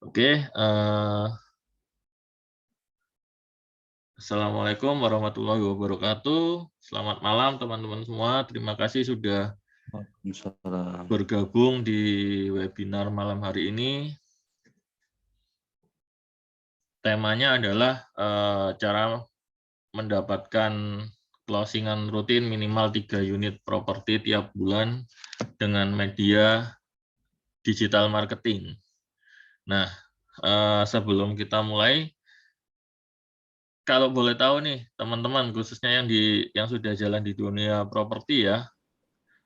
Oke, Assalamualaikum warahmatullahi wabarakatuh. Selamat malam teman-teman semua. Terima kasih sudah Waalaikumsalam. bergabung di webinar malam hari ini. Temanya adalah cara mendapatkan closingan rutin minimal 3 unit properti tiap bulan dengan media digital marketing. Nah, sebelum kita mulai, kalau boleh tahu nih teman-teman, khususnya yang sudah jalan di dunia properti ya,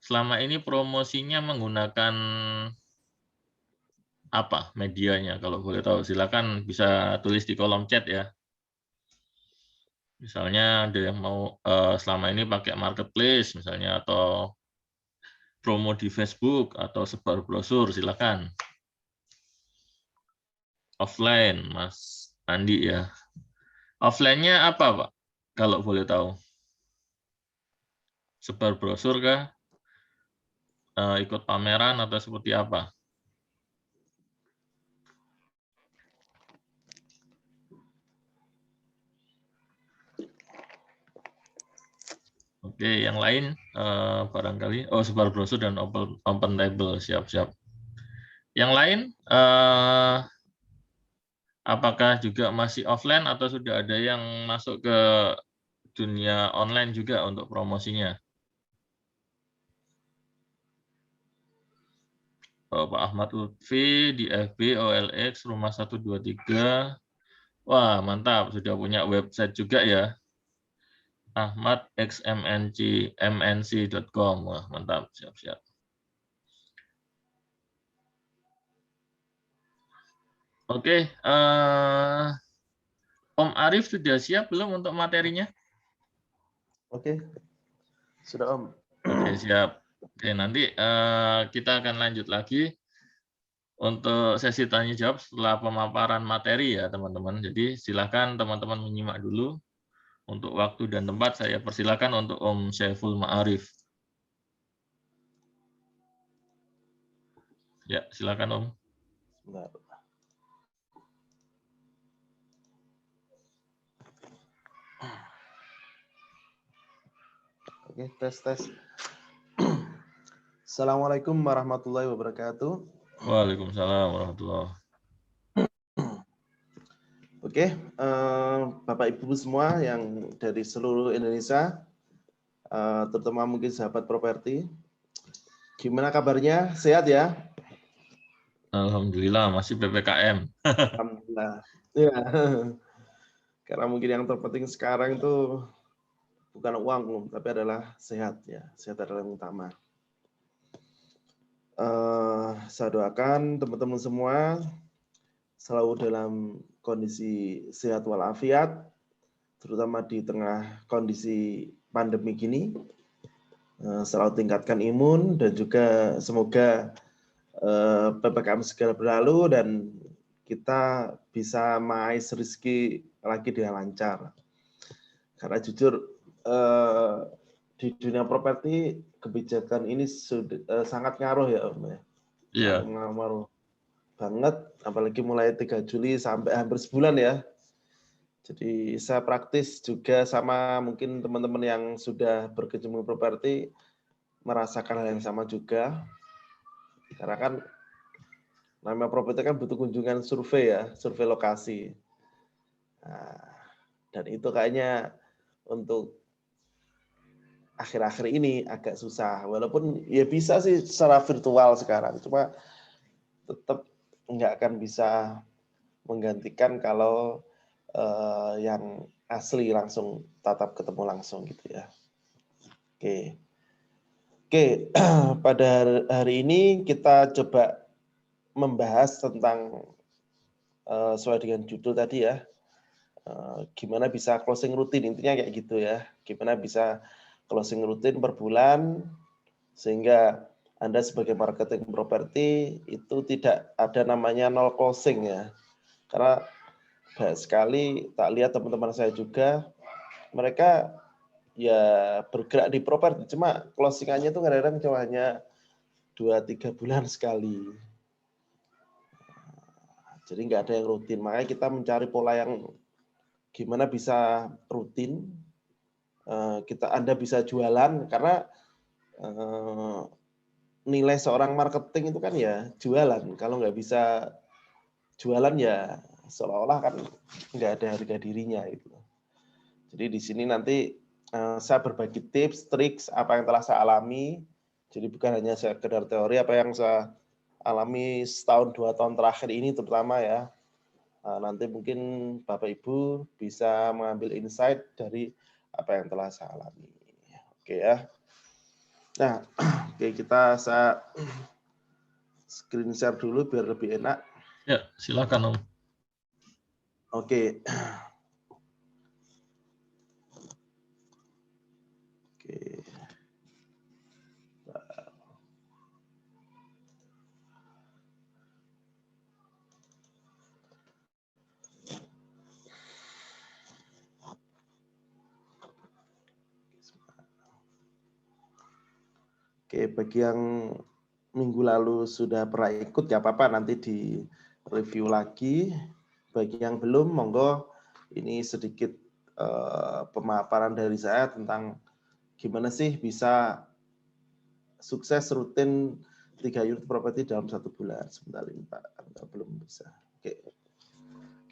selama ini promosinya menggunakan apa medianya? Kalau boleh tahu, silakan bisa tulis di kolom chat ya. Misalnya ada yang mau selama ini pakai marketplace misalnya, atau promo di Facebook atau sebar brosur, silakan. Offline, Mas Andi ya. Offline-nya apa, Pak? Kalau boleh tahu. Sebar brosur kah? Ikut pameran atau seperti apa? Oke, yang lain barangkali sebar brosur dan open table, siap-siap. Yang lain apakah juga masih offline atau sudah ada yang masuk ke dunia online juga untuk promosinya? Pak Ahmad Lutfi di FB OLX Rumah 123. Wah, mantap, sudah punya website juga ya. ahmadxmnc.com. Wah, mantap, siap-siap. Oke, Om Arif sudah siap belum untuk materinya? Oke, sudah Om. Oke, siap. Oke, nanti kita akan lanjut lagi untuk sesi tanya jawab setelah pemaparan materi ya teman-teman. Jadi silakan teman-teman menyimak dulu. Untuk waktu dan tempat saya persilakan untuk Om Syaiful Ma'arif. Ya, silakan Om. Sebentar. Oke, tes. Assalamualaikum warahmatullahi wabarakatuh. Waalaikumsalam warahmatullahi. Oke, Bapak Ibu semua yang dari seluruh Indonesia, terutama mungkin sahabat properti, gimana kabarnya? Sehat ya? Alhamdulillah masih PPKM. Alhamdulillah. Ya. Karena mungkin yang terpenting sekarang itu bukan uang, tapi adalah sehat ya. Sehat adalah yang utama. Saya doakan teman-teman semua selalu dalam kondisi sehat walafiat, terutama di tengah kondisi pandemi gini. Selalu tingkatkan imun dan juga semoga PPKM segera berlalu dan kita bisa mengais rezeki lagi dengan lancar. Karena jujur di dunia properti kebijakan ini sudah sangat ngaruh ya Om ya. Iya. Ngaruh banget, apalagi mulai 3 Juli sampai hampir sebulan ya. Jadi saya praktis juga sama mungkin teman-teman yang sudah berkecimpung properti merasakan hal yang sama juga. Karena kan namanya properti kan butuh kunjungan survei ya, survei lokasi. Nah, dan itu kayaknya untuk akhir-akhir ini agak susah. Walaupun ya bisa sih secara virtual sekarang, cuma tetap nggak akan bisa menggantikan kalau yang asli langsung tatap ketemu langsung gitu ya. Oke, pada hari ini kita coba membahas tentang sesuai dengan judul tadi ya, gimana bisa closing rutin, intinya kayak gitu ya, gimana bisa closing rutin per bulan sehingga Anda sebagai marketing properti itu tidak ada namanya nol closing ya, karena banyak sekali tak lihat teman-teman saya juga mereka ya bergerak di properti cuma closingannya itu kadang-kadang cuma hanya 2-3 bulan sekali. Jadi nggak ada yang rutin. Makanya kita mencari pola yang gimana bisa rutin. Anda bisa jualan karena nilai seorang marketing itu kan ya jualan. Kalau nggak bisa jualan ya seolah-olah kan nggak ada harga dirinya gitu. Jadi di sini nanti saya berbagi tips, trik apa yang telah saya alami. Jadi bukan hanya sekedar teori, apa yang saya alami setahun 2 tahun terakhir ini terutama ya. Nanti mungkin Bapak Ibu bisa mengambil insight dari apa yang telah saya alami. Oke ya. Nah, oke saya screen share dulu biar lebih enak. Ya, silakan Om. Oke. Oke. Oke, bagi yang minggu lalu sudah pernah ikut, ya apa-apa nanti di review lagi. Bagi yang belum, monggo ini sedikit pemaparan dari saya tentang gimana sih bisa sukses rutin 3 unit properti dalam 1 bulan. Sebentar ini Pak, belum bisa. Oke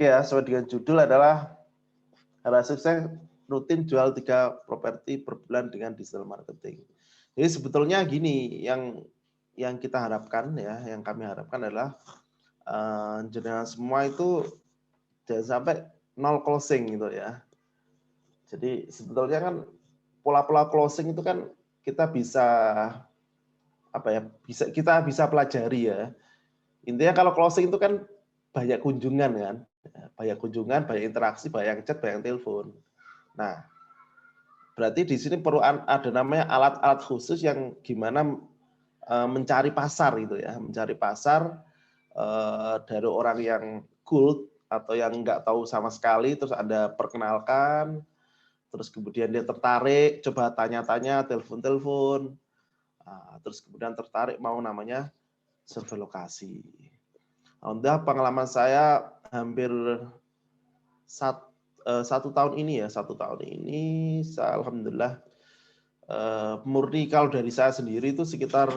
ya, sesuai dengan judul adalah cara sukses rutin jual 3 properti per bulan dengan digital marketing. Jadi sebetulnya gini, yang kita harapkan ya, yang kami harapkan adalah jenengan semua itu jangan sampai 0 closing gitu ya. Jadi sebetulnya kan pola-pola closing itu kan kita bisa kita bisa pelajari ya. Intinya kalau closing itu kan banyak kunjungan kan, banyak kunjungan, banyak interaksi, banyak chat, banyak telepon. Nah, berarti di sini perlu ada namanya alat-alat khusus yang gimana mencari pasar gitu ya, mencari pasar dari orang yang cold atau yang nggak tahu sama sekali, terus Anda perkenalkan, terus kemudian dia tertarik, coba tanya-tanya, telepon-telepon, terus kemudian tertarik mau namanya survei lokasi. Alhamdulillah pengalaman saya hampir 1 tahun ini ya, 1 tahun ini saya alhamdulillah murni kalau dari saya sendiri itu sekitar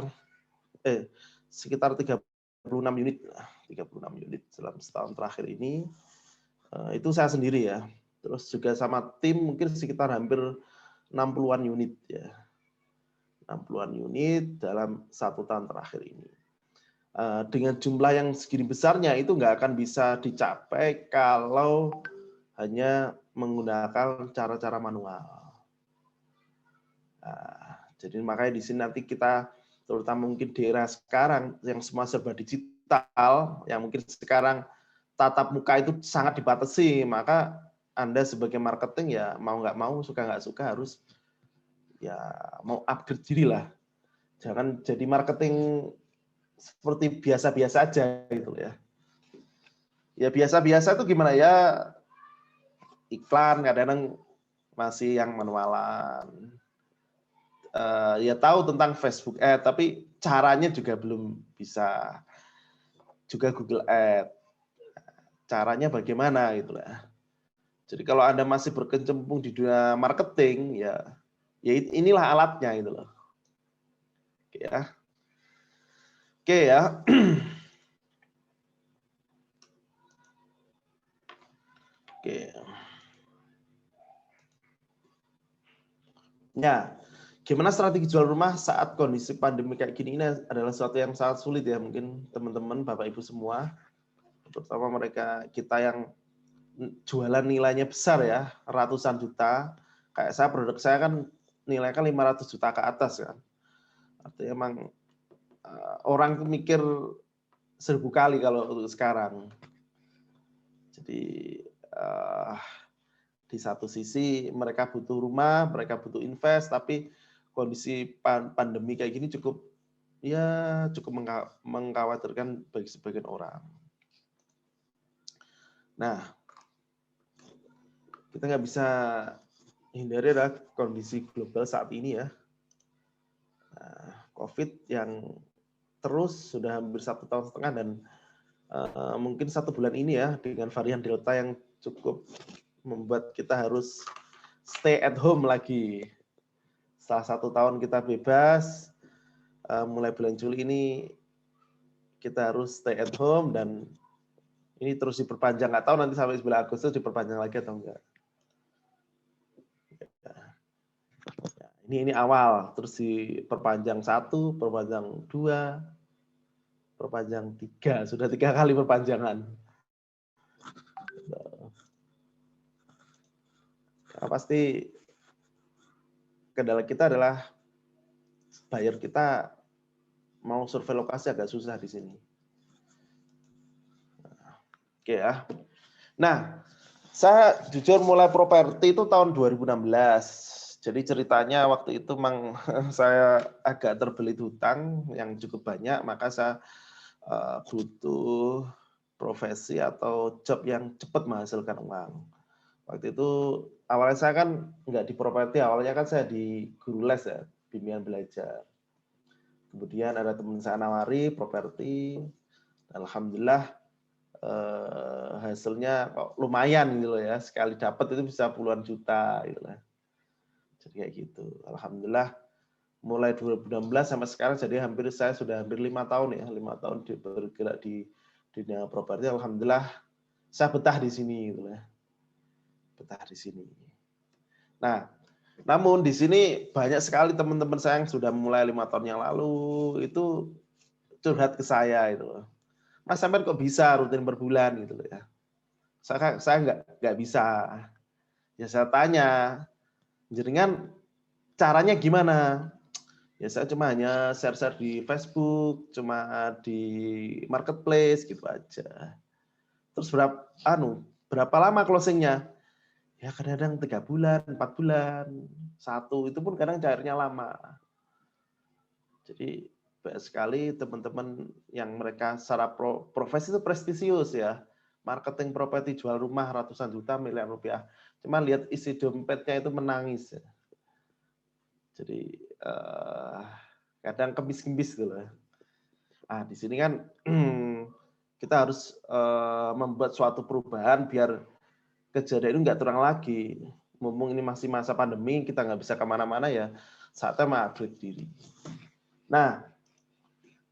36 unit, 36 unit dalam setahun terakhir ini. Itu saya sendiri ya. Terus juga sama tim mungkin sekitar hampir 60-an unit ya. 60-an unit dalam 1 tahun terakhir ini. Dengan jumlah yang segini besarnya itu nggak akan bisa dicapai kalau hanya menggunakan cara-cara manual. Jadi makanya di sini nanti kita terutama mungkin di era sekarang yang semua serba digital, yang mungkin sekarang tatap muka itu sangat dibatasi, maka Anda sebagai marketing ya mau nggak mau, suka nggak suka harus ya mau upgrade diri lah. Jangan jadi marketing seperti biasa-biasa aja gitu ya. Ya biasa-biasa itu gimana ya, iklan kadang-kadang masih yang manualan. Ya tahu tentang Facebook Ads, tapi caranya juga belum bisa. Juga Google Ads. Caranya bagaimana gitu lah. Jadi kalau Anda masih berkecimpung di dunia marketing, ya inilah alatnya gitu loh. Oke ya. Oke ya. Oke. Ya, gimana strategi jual rumah saat kondisi pandemi kayak gini? Ini adalah sesuatu yang sangat sulit ya, mungkin teman-teman, Bapak Ibu semua, terutama mereka kita yang jualan nilainya besar ya, ratusan juta. Kayak saya, produk saya kan nilainya kan 500 juta ke atas kan. Artinya emang orang mikir 1000 kali kalau untuk sekarang. Jadi di satu sisi mereka butuh rumah, mereka butuh invest, tapi kondisi pandemi kayak gini cukup mengkhawatirkan bagi sebagian orang. Nah, kita nggak bisa hindari adalah kondisi global saat ini ya. Nah, COVID yang terus sudah hampir 1,5 tahun dan mungkin 1 bulan ini ya, dengan varian Delta yang cukup membuat kita harus stay at home lagi. Setelah 1 tahun kita bebas, mulai bulan Juli ini kita harus stay at home dan ini terus diperpanjang. Nggak tahu nanti sampai bulan Agustus diperpanjang lagi atau enggak. Ini awal, terus diperpanjang 1, perpanjang 2, perpanjang 3, sudah 3 kali perpanjangan. Nah, pasti kendala kita adalah buyer kita mau survei lokasi agak susah di sini. Oke ya. Nah, saya jujur mulai properti itu tahun 2016. Jadi ceritanya waktu itu memang saya agak terbelit hutang yang cukup banyak, maka saya butuh profesi atau job yang cepat menghasilkan uang. Waktu itu awalnya saya kan nggak di properti, awalnya kan saya di guru les ya, bimbingan belajar. Kemudian ada teman saya nawari properti, alhamdulillah hasilnya kok lumayan gitu loh ya, sekali dapat itu bisa puluhan juta gitu lah. Jadi kayak gitu. Alhamdulillah mulai 2016 sampai sekarang jadi saya sudah hampir 5 tahun ya, 5 tahun bergerak di dunia properti. Alhamdulillah saya betah di sini gitu lah. Betah di sini. Nah, namun di sini banyak sekali teman-teman saya yang sudah mulai 5 tahun yang lalu itu curhat ke saya itu loh. Mas sampean kok bisa rutin per bulan gitu loh ya. Saya nggak bisa. Ya saya tanya, jenengan caranya gimana? Ya saya cuma hanya share-share di Facebook, cuma di marketplace gitu aja. Terus berapa lama closingnya? Ya kadang-kadang 3 bulan, 4 bulan, 1 itu pun kadang cairnya lama. Jadi banyak sekali teman-teman yang mereka secara profesi itu prestisius ya. Marketing properti jual rumah ratusan juta, miliar rupiah. Cuma lihat isi dompetnya itu menangis ya. Jadi kadang kebis-kebis gitu loh. Nah, di sini kan kita harus membuat suatu perubahan biar kejadian itu nggak terulang lagi. Mumpung ini masih masa pandemi, kita nggak bisa kemana-mana ya, saatnya mengupgrade diri. Nah,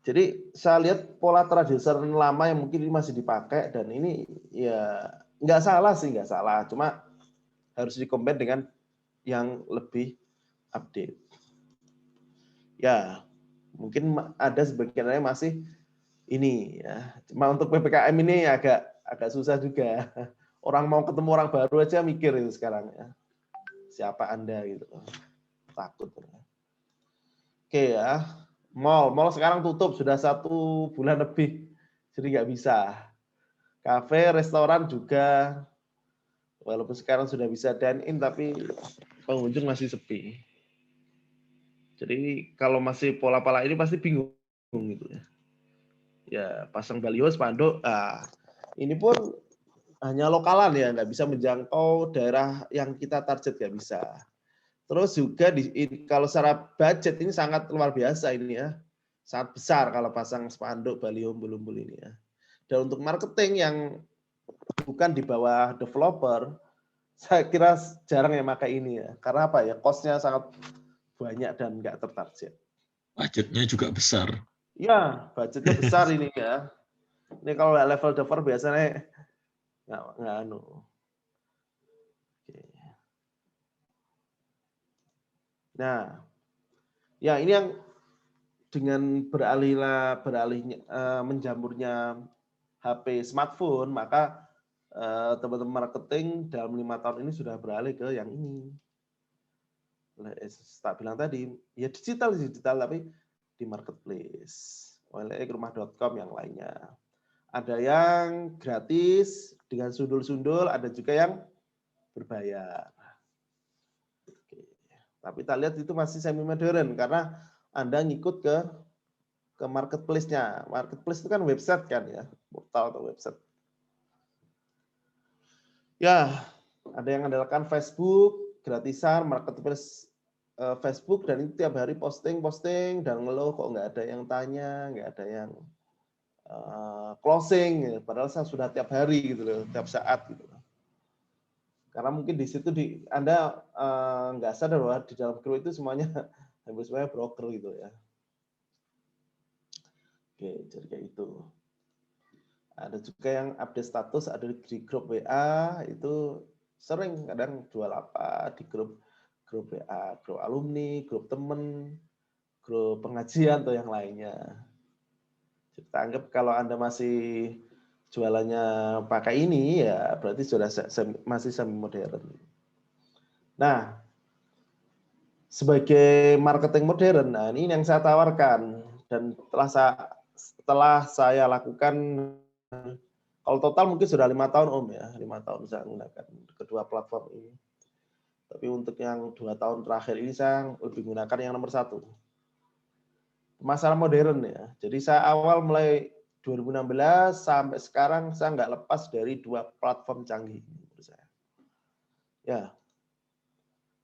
jadi saya lihat pola tradisional lama yang mungkin ini masih dipakai dan ini ya nggak salah sih, nggak salah. Cuma harus di-compare dengan yang lebih update. Ya, mungkin ada sebagian yang masih ini ya. Cuma untuk PPKM ini agak susah juga. Orang mau ketemu orang baru aja mikir itu sekarang ya. Siapa Anda gitu. Takut. Oke ya. Mall sekarang tutup sudah 1 bulan lebih. Jadi nggak bisa. Kafe, restoran juga. Walaupun sekarang sudah bisa dine in tapi pengunjung masih sepi. Jadi kalau masih pola-pola ini pasti bingung gitu ya. Ya pasang baliho, spanduk. Ini pun hanya lokalan ya, nggak bisa menjangkau daerah yang kita target, nggak bisa. Terus juga kalau secara budget ini sangat luar biasa ini ya, sangat besar kalau pasang spanduk, baliho, umbul-umbul ini ya. Dan untuk marketing yang bukan di bawah developer, saya kira jarang yang pakai ini ya. Karena apa ya, cost-nya sangat banyak dan nggak tertarget. Budgetnya juga besar. Ya, budgetnya besar ini ya. Ini kalau level developer biasanya nggak anu. Nah, ya ini yang dengan beralihnya menjamurnya HP smartphone, maka teman-teman marketing dalam 5 tahun ini sudah beralih ke yang ini. Tak bilang tadi, ya digital tapi di marketplace, rumah.com yang lainnya. Ada yang gratis dengan sundul-sundul, ada juga yang berbayar. Tapi kita lihat itu masih semi modern karena Anda ngikut ke marketplace-nya. Marketplace itu kan website kan ya, portal atau website. Ya, ada yang andalkan Facebook, gratisan, marketplace Facebook, dan itu tiap hari posting dan ngeluh kok nggak ada yang tanya, nggak ada yang closing, ya, padahal saya sudah tiap hari gitu loh, tiap saat gitu loh. Karena mungkin di situ Anda nggak sadar bahwa di dalam grup itu semuanya hampir semuanya broker gitu ya. Oke, jadi kayak itu. Ada juga yang update status ada di grup WA, itu sering kadang jual apa di grup WA, grup alumni, grup temen, grup pengajian atau yang lainnya. Kita anggap kalau Anda masih jualannya pakai ini, ya berarti sudah masih semi modern. Nah, sebagai marketing modern, nah ini yang saya tawarkan dan setelah saya lakukan, kalau total mungkin sudah 5 tahun Om ya, 5 tahun saya menggunakan kedua platform ini. Tapi untuk yang 2 tahun terakhir ini saya lebih menggunakan yang nomor 1. Masalah modern ya. Jadi saya awal mulai 2016 sampai sekarang saya nggak lepas dari 2 platform canggih menurut saya. Ya,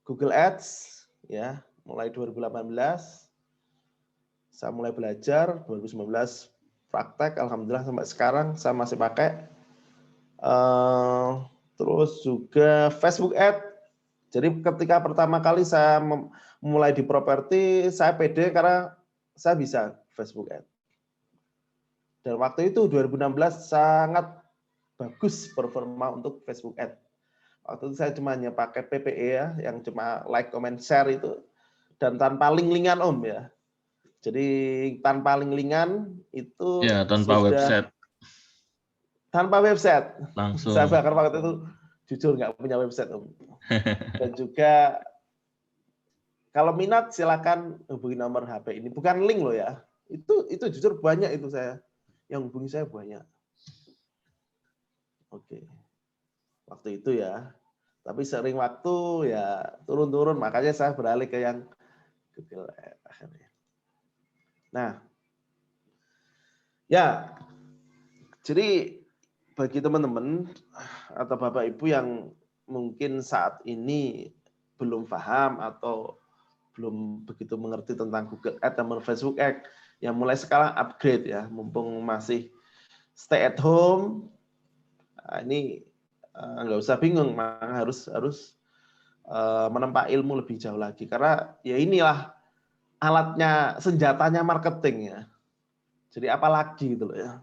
Google Ads ya, mulai 2018 saya mulai belajar, 2019 praktek, alhamdulillah sampai sekarang saya masih pakai. Terus juga Facebook Ads. Jadi ketika pertama kali saya mulai di properti, saya pede karena saya bisa Facebook Ads. Dan waktu itu 2016 sangat bagus performa untuk Facebook Ads. Waktu itu saya cuma hanya pakai PPE ya, yang cuma like, comment, share itu, dan tanpa link-linkan Om ya. Jadi tanpa link-linkan itu ya, tanpa sudah website. Tanpa website. Langsung. Saya bahkan waktu itu jujur nggak punya website Om. Dan juga kalau minat silakan hubungi nomor HP ini. Bukan link loh ya. Itu jujur banyak itu saya. Yang hubungi saya banyak. Oke. Waktu itu ya. Tapi sering waktu ya turun-turun. Makanya saya beralih ke yang Google Ads akhirnya. Nah. Ya. Jadi bagi teman-teman atau Bapak Ibu yang mungkin saat ini belum paham atau belum begitu mengerti tentang Google Ads dan Facebook Ads, yang mulai sekarang upgrade ya, mumpung masih stay at home, nah ini nggak usah bingung, harus menempa ilmu lebih jauh lagi, karena ya inilah alatnya, senjatanya marketing ya. Jadi apa lagi gitu loh ya.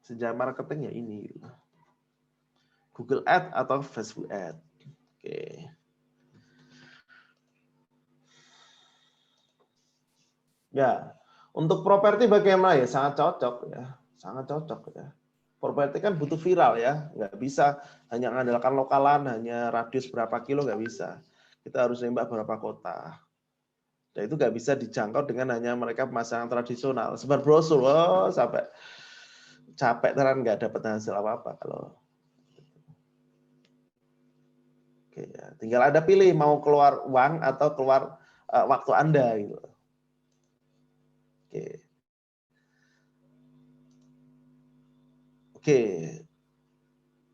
Senjata marketing ya ini. Gitu. Google Ads atau Facebook Ads. Oke. Ya, untuk properti bagaimana ya? Sangat cocok ya, sangat cocok ya. Properti kan butuh viral ya, nggak bisa hanya mengandalkan lokalan, hanya radius berapa kilo, nggak bisa. Kita harus nembak berapa kota. Dan itu nggak bisa dijangkau dengan hanya mereka pemasangan tradisional. Sebar brosur, sampai capek terang nggak dapat hasil apa-apa kalau. Oke, ya. Tinggal Anda pilih mau keluar uang atau keluar waktu Anda gitu. Oke.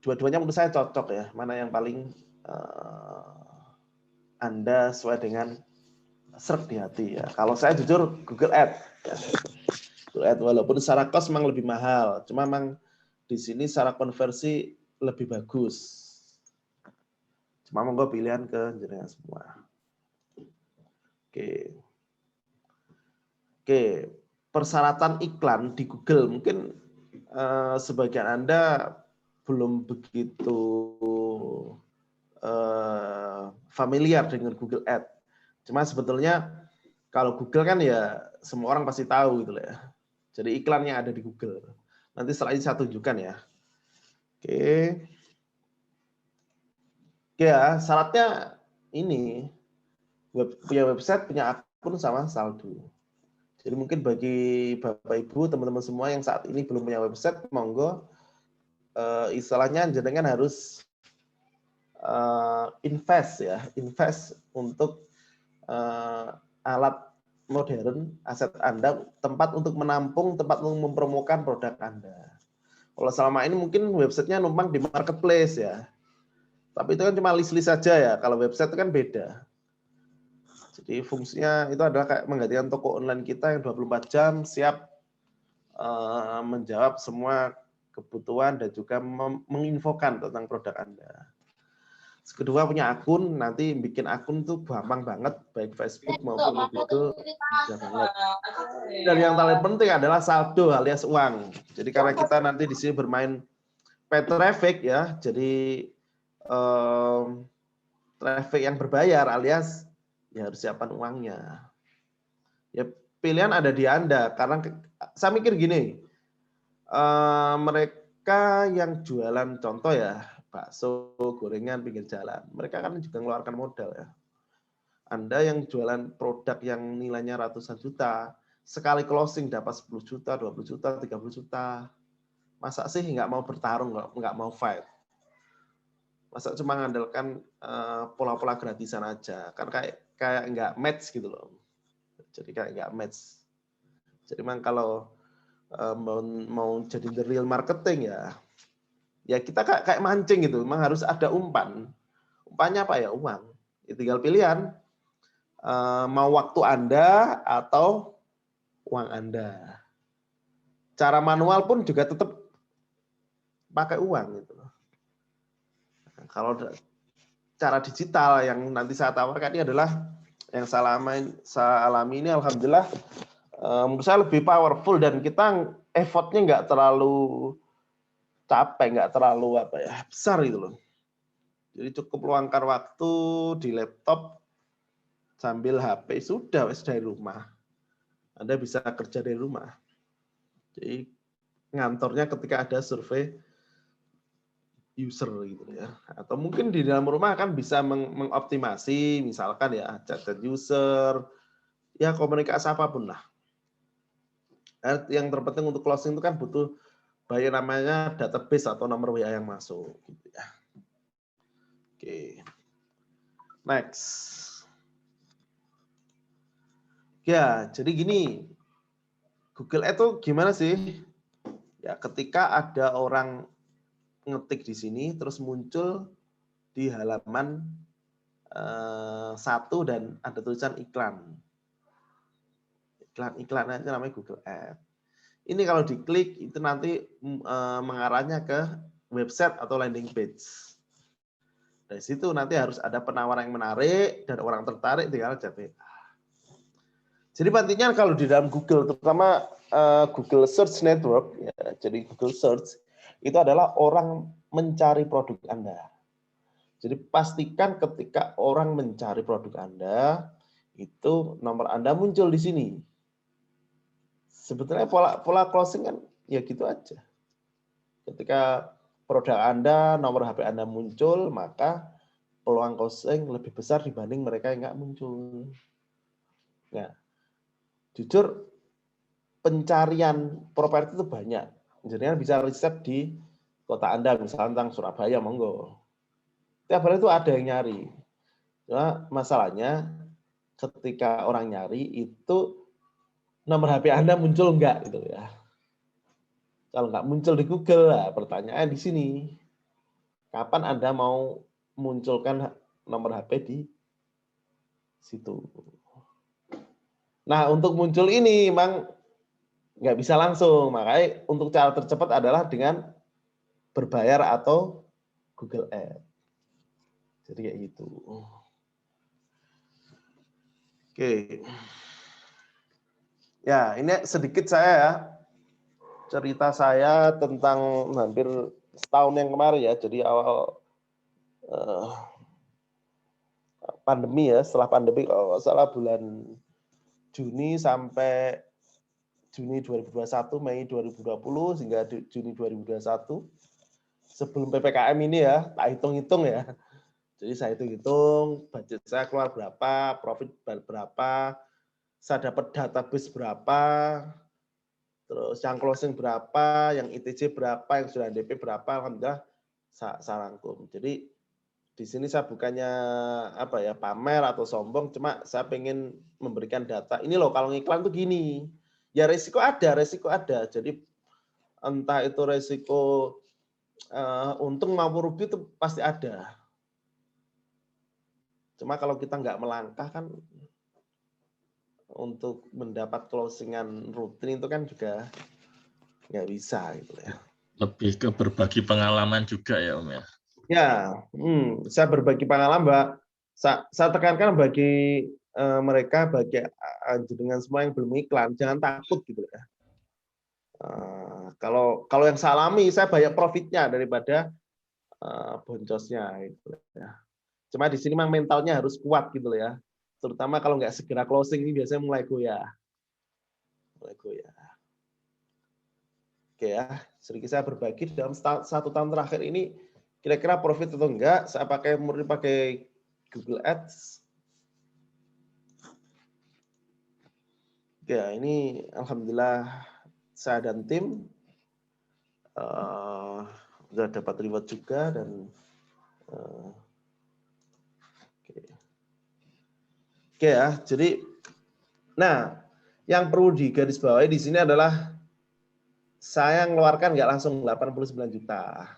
Dua-duanya menurut saya cocok ya. Mana yang paling Anda sesuai dengan serp di hati ya. Kalau saya jujur Google Ads. Ya. Google Ads walaupun secara cost memang lebih mahal, cuma memang di sini secara konversi lebih bagus. Cuma monggo pilihan ke jenengan semua. Oke. Oke, persyaratan iklan di Google mungkin sebagian Anda belum begitu familiar dengan Google Ads. Cuma sebetulnya kalau Google kan ya semua orang pasti tahu gitu ya. Jadi iklannya ada di Google. Nanti setelah ini saya tunjukkan ya. Oke. Ya, syaratnya ini punya website, punya akun sama saldo. Jadi mungkin bagi Bapak Ibu, teman-teman semua yang saat ini belum punya website, monggo istilahnya jenengan harus invest ya, invest untuk alat modern, aset Anda, tempat untuk menampung, tempat untuk mempromokan produk Anda. Kalau selama ini mungkin websitenya numpang di marketplace ya, tapi itu kan cuma list-list saja ya. Kalau website itu kan beda. Jadi fungsinya itu adalah kayak menggantikan toko online kita yang 24 jam siap menjawab semua kebutuhan dan juga menginfokan tentang produk Anda. Kedua, punya akun, nanti bikin akun tuh gampang banget, baik Facebook maupun Google bisa banget. Dan yang paling penting adalah saldo alias uang. Jadi karena kita nanti di sini bermain paid traffic ya, jadi traffic yang berbayar alias ya harus siapkan uangnya. Ya pilihan ada di Anda, karena saya mikir gini, mereka yang jualan contoh ya, bakso, gorengan, pinggir jalan. Mereka kan juga mengeluarkan modal ya. Anda yang jualan produk yang nilainya ratusan juta, sekali closing dapat 10 juta, 20 juta, 30 juta. Masa sih nggak mau bertarung, nggak mau fight? Masa cuma mengandalkan pola-pola gratisan aja? Kan kayak nggak match gitu loh. Jadi kayak nggak match. Jadi memang kalau mau jadi the real marketing ya kita kayak mancing gitu, memang harus ada umpan. Umpannya apa ya? Uang. Ya, tinggal pilihan, mau waktu Anda atau uang Anda. Cara manual pun juga tetap pakai uang gitu. Kalau cara digital yang nanti saya tawarkan ini adalah yang saya alami ini, alhamdulillah menurut saya lebih powerful dan kita effortnya nggak terlalu capek, nggak terlalu besar gitu loh. Jadi cukup luangkan waktu di laptop sambil HP, sudah dari rumah. Anda bisa kerja dari rumah. Jadi ngantornya ketika ada survei user gitu ya. Atau mungkin di dalam rumah kan bisa mengoptimasi, misalkan ya chat user, ya komunikasi apapun lah. Yang terpenting untuk closing itu kan butuh namanya database atau nomor WA yang masuk gitu ya. Oke. Next. Ya, jadi gini. Google Ads itu gimana sih? Ya, ketika ada orang ngetik di sini terus muncul di halaman 1 dan ada tulisan iklan. Iklan itu namanya Google Ads. Ini kalau diklik itu nanti mengarahnya ke website atau landing page. Dari situ nanti harus ada penawaran yang menarik dan orang tertarik tinggal jadi. Jadi pentingnya kalau di dalam Google, terutama Google Search Network, ya, jadi Google Search itu adalah orang mencari produk Anda. Jadi pastikan ketika orang mencari produk Anda, itu nomor Anda muncul di sini. Sebetulnya pola closing kan ya gitu aja. Ketika produk Anda, nomor HP Anda muncul, maka peluang closing lebih besar dibanding mereka yang nggak muncul. Nah, jujur pencarian properti itu banyak. Jadi bisa riset di kota Anda, misalnya tentang Surabaya, monggo. Tiap hari itu ada yang nyari. Nah, masalahnya ketika orang nyari itu nomor HP Anda muncul enggak gitu ya. Kalau nggak muncul di Google, nah, pertanyaan di sini. Kapan Anda mau munculkan nomor HP di situ? Nah, untuk muncul ini memang nggak bisa langsung. Makanya untuk cara tercepat adalah dengan berbayar atau Google Ads. Jadi kayak gitu. Oke. Ya, ini sedikit saya ya. Cerita saya tentang hampir setahun yang kemarin ya. Jadi awal pandemi ya, setelah pandemi kalau nggak salah bulan Juni sampai Juni 2021, Mei 2020 hingga Juni 2021. Sebelum PPKM ini ya, tak hitung-hitung ya. Jadi saya hitung-hitung, budget saya keluar berapa, profit berapa, saya dapat database berapa, terus yang closing berapa, yang ITC berapa, yang sudah DP berapa, alhamdulillah saya rangkum. Jadi di sini saya bukannya pamer atau sombong, cuma saya pengen memberikan data. Ini loh kalau ngiklan tuh gini. Ya resiko ada. Jadi entah itu resiko untung maupun rugi itu pasti ada. Cuma kalau kita nggak melangkah kan untuk mendapat closingan rutin itu kan juga nggak bisa gitu ya. Lebih ke berbagi pengalaman juga ya Om ya. Ya, saya berbagi pengalaman, Mbak. Saya tekankan bagi mereka, bagi dengan semua yang belum iklan, jangan takut gitu ya. Kalau yang saya alami, saya banyak profitnya daripada boncosnya gitu ya. Cuma di sini memang mentalnya harus kuat gitu ya. Terutama kalau nggak segera closing ini biasanya mulai goyah. Oke ya, sedikit saya berbagi dalam 1 tahun terakhir ini kira-kira profit atau enggak. Saya murni pakai Google Ads. Ya, ini alhamdulillah saya dan tim sudah dapat reward juga dan oke ya. Jadi, nah yang perlu digarisbawahi di sini adalah saya ngeluarkan nggak langsung 89 juta.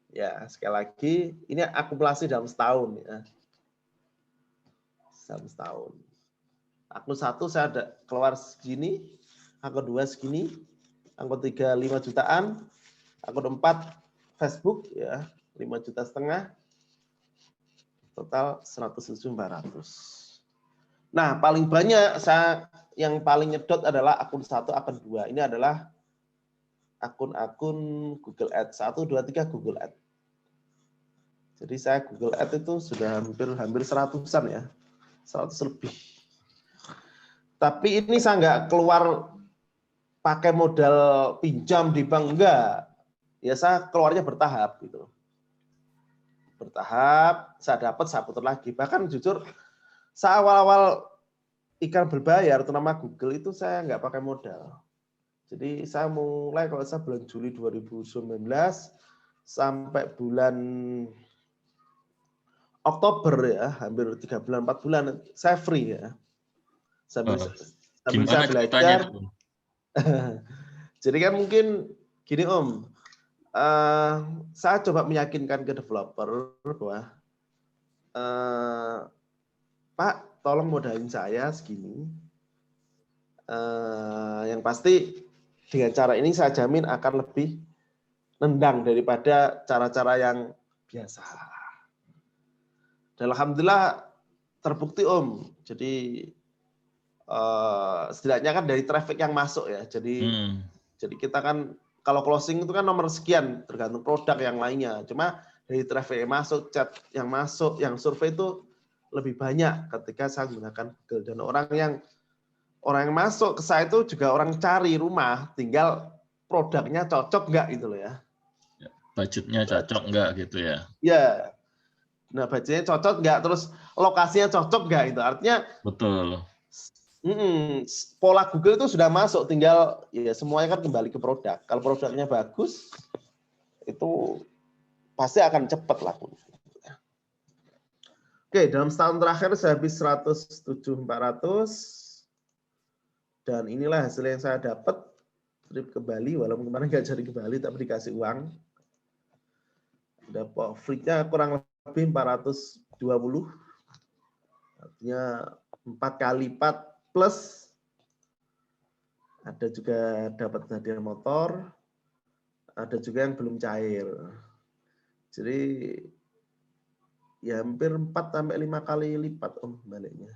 Ya, sekali lagi ini akumulasi dalam setahun ya. Dalam setahun. Akun 1 saya ada keluar segini, akun 2 segini, akun 3 5 jutaan, akun 4 Facebook ya 5,5 juta, total 107.400. Nah, paling banyak yang paling nyedot adalah akun 1, akun 2. Ini adalah akun-akun Google Ads 1, 2, 3 Google Ads. Jadi saya Google Ads itu sudah hampir 100-an ya, 100 lebih. Tapi ini saya nggak keluar pakai modal pinjam di bank, enggak. Ya saya keluarnya bertahap gitu. Bertahap, saya dapat, saya putar lagi. Bahkan jujur, saya awal-awal iklan berbayar, terutama Google itu saya nggak pakai modal. Jadi saya mulai kalau saya bulan Juli 2019 sampai bulan Oktober ya, hampir 3 bulan, 4 bulan, saya free ya. Sambil saya belajar. Jadi kan mungkin gini Om, saya coba meyakinkan ke developer bahwa Pak, tolong modalin saya segini. Yang pasti dengan cara ini saya jamin akan lebih nendang daripada cara-cara yang biasa. Dan alhamdulillah terbukti Om. Jadi setidaknya kan dari traffic yang masuk ya. Jadi kita kan kalau closing itu kan nomor sekian tergantung produk yang lainnya. Cuma dari traffic yang masuk, chat yang masuk, yang survei itu lebih banyak ketika saya menggunakan Google. Dan orang yang masuk ke saya itu juga orang cari rumah, tinggal produknya cocok nggak gitu loh ya. Budgetnya cocok nggak gitu ya? Ya, nah budgetnya cocok nggak, terus lokasinya cocok nggak itu. Artinya betul. Pola Google itu sudah masuk, tinggal ya semuanya kan kembali ke produk. Kalau produknya bagus, itu pasti akan cepat laku. Oke, dalam setahun terakhir saya habis 107.400. Dan inilah hasil yang saya dapat. Trip ke Bali, walaupun kemarin nggak jadi ke Bali, tapi dikasih uang. Dapat free-nya kurang lebih 420. Artinya 4 kali lipat plus. Ada juga dapat hadiah motor. Ada juga yang belum cair. Jadi ya hampir 4-5 kali lipat Om baliknya.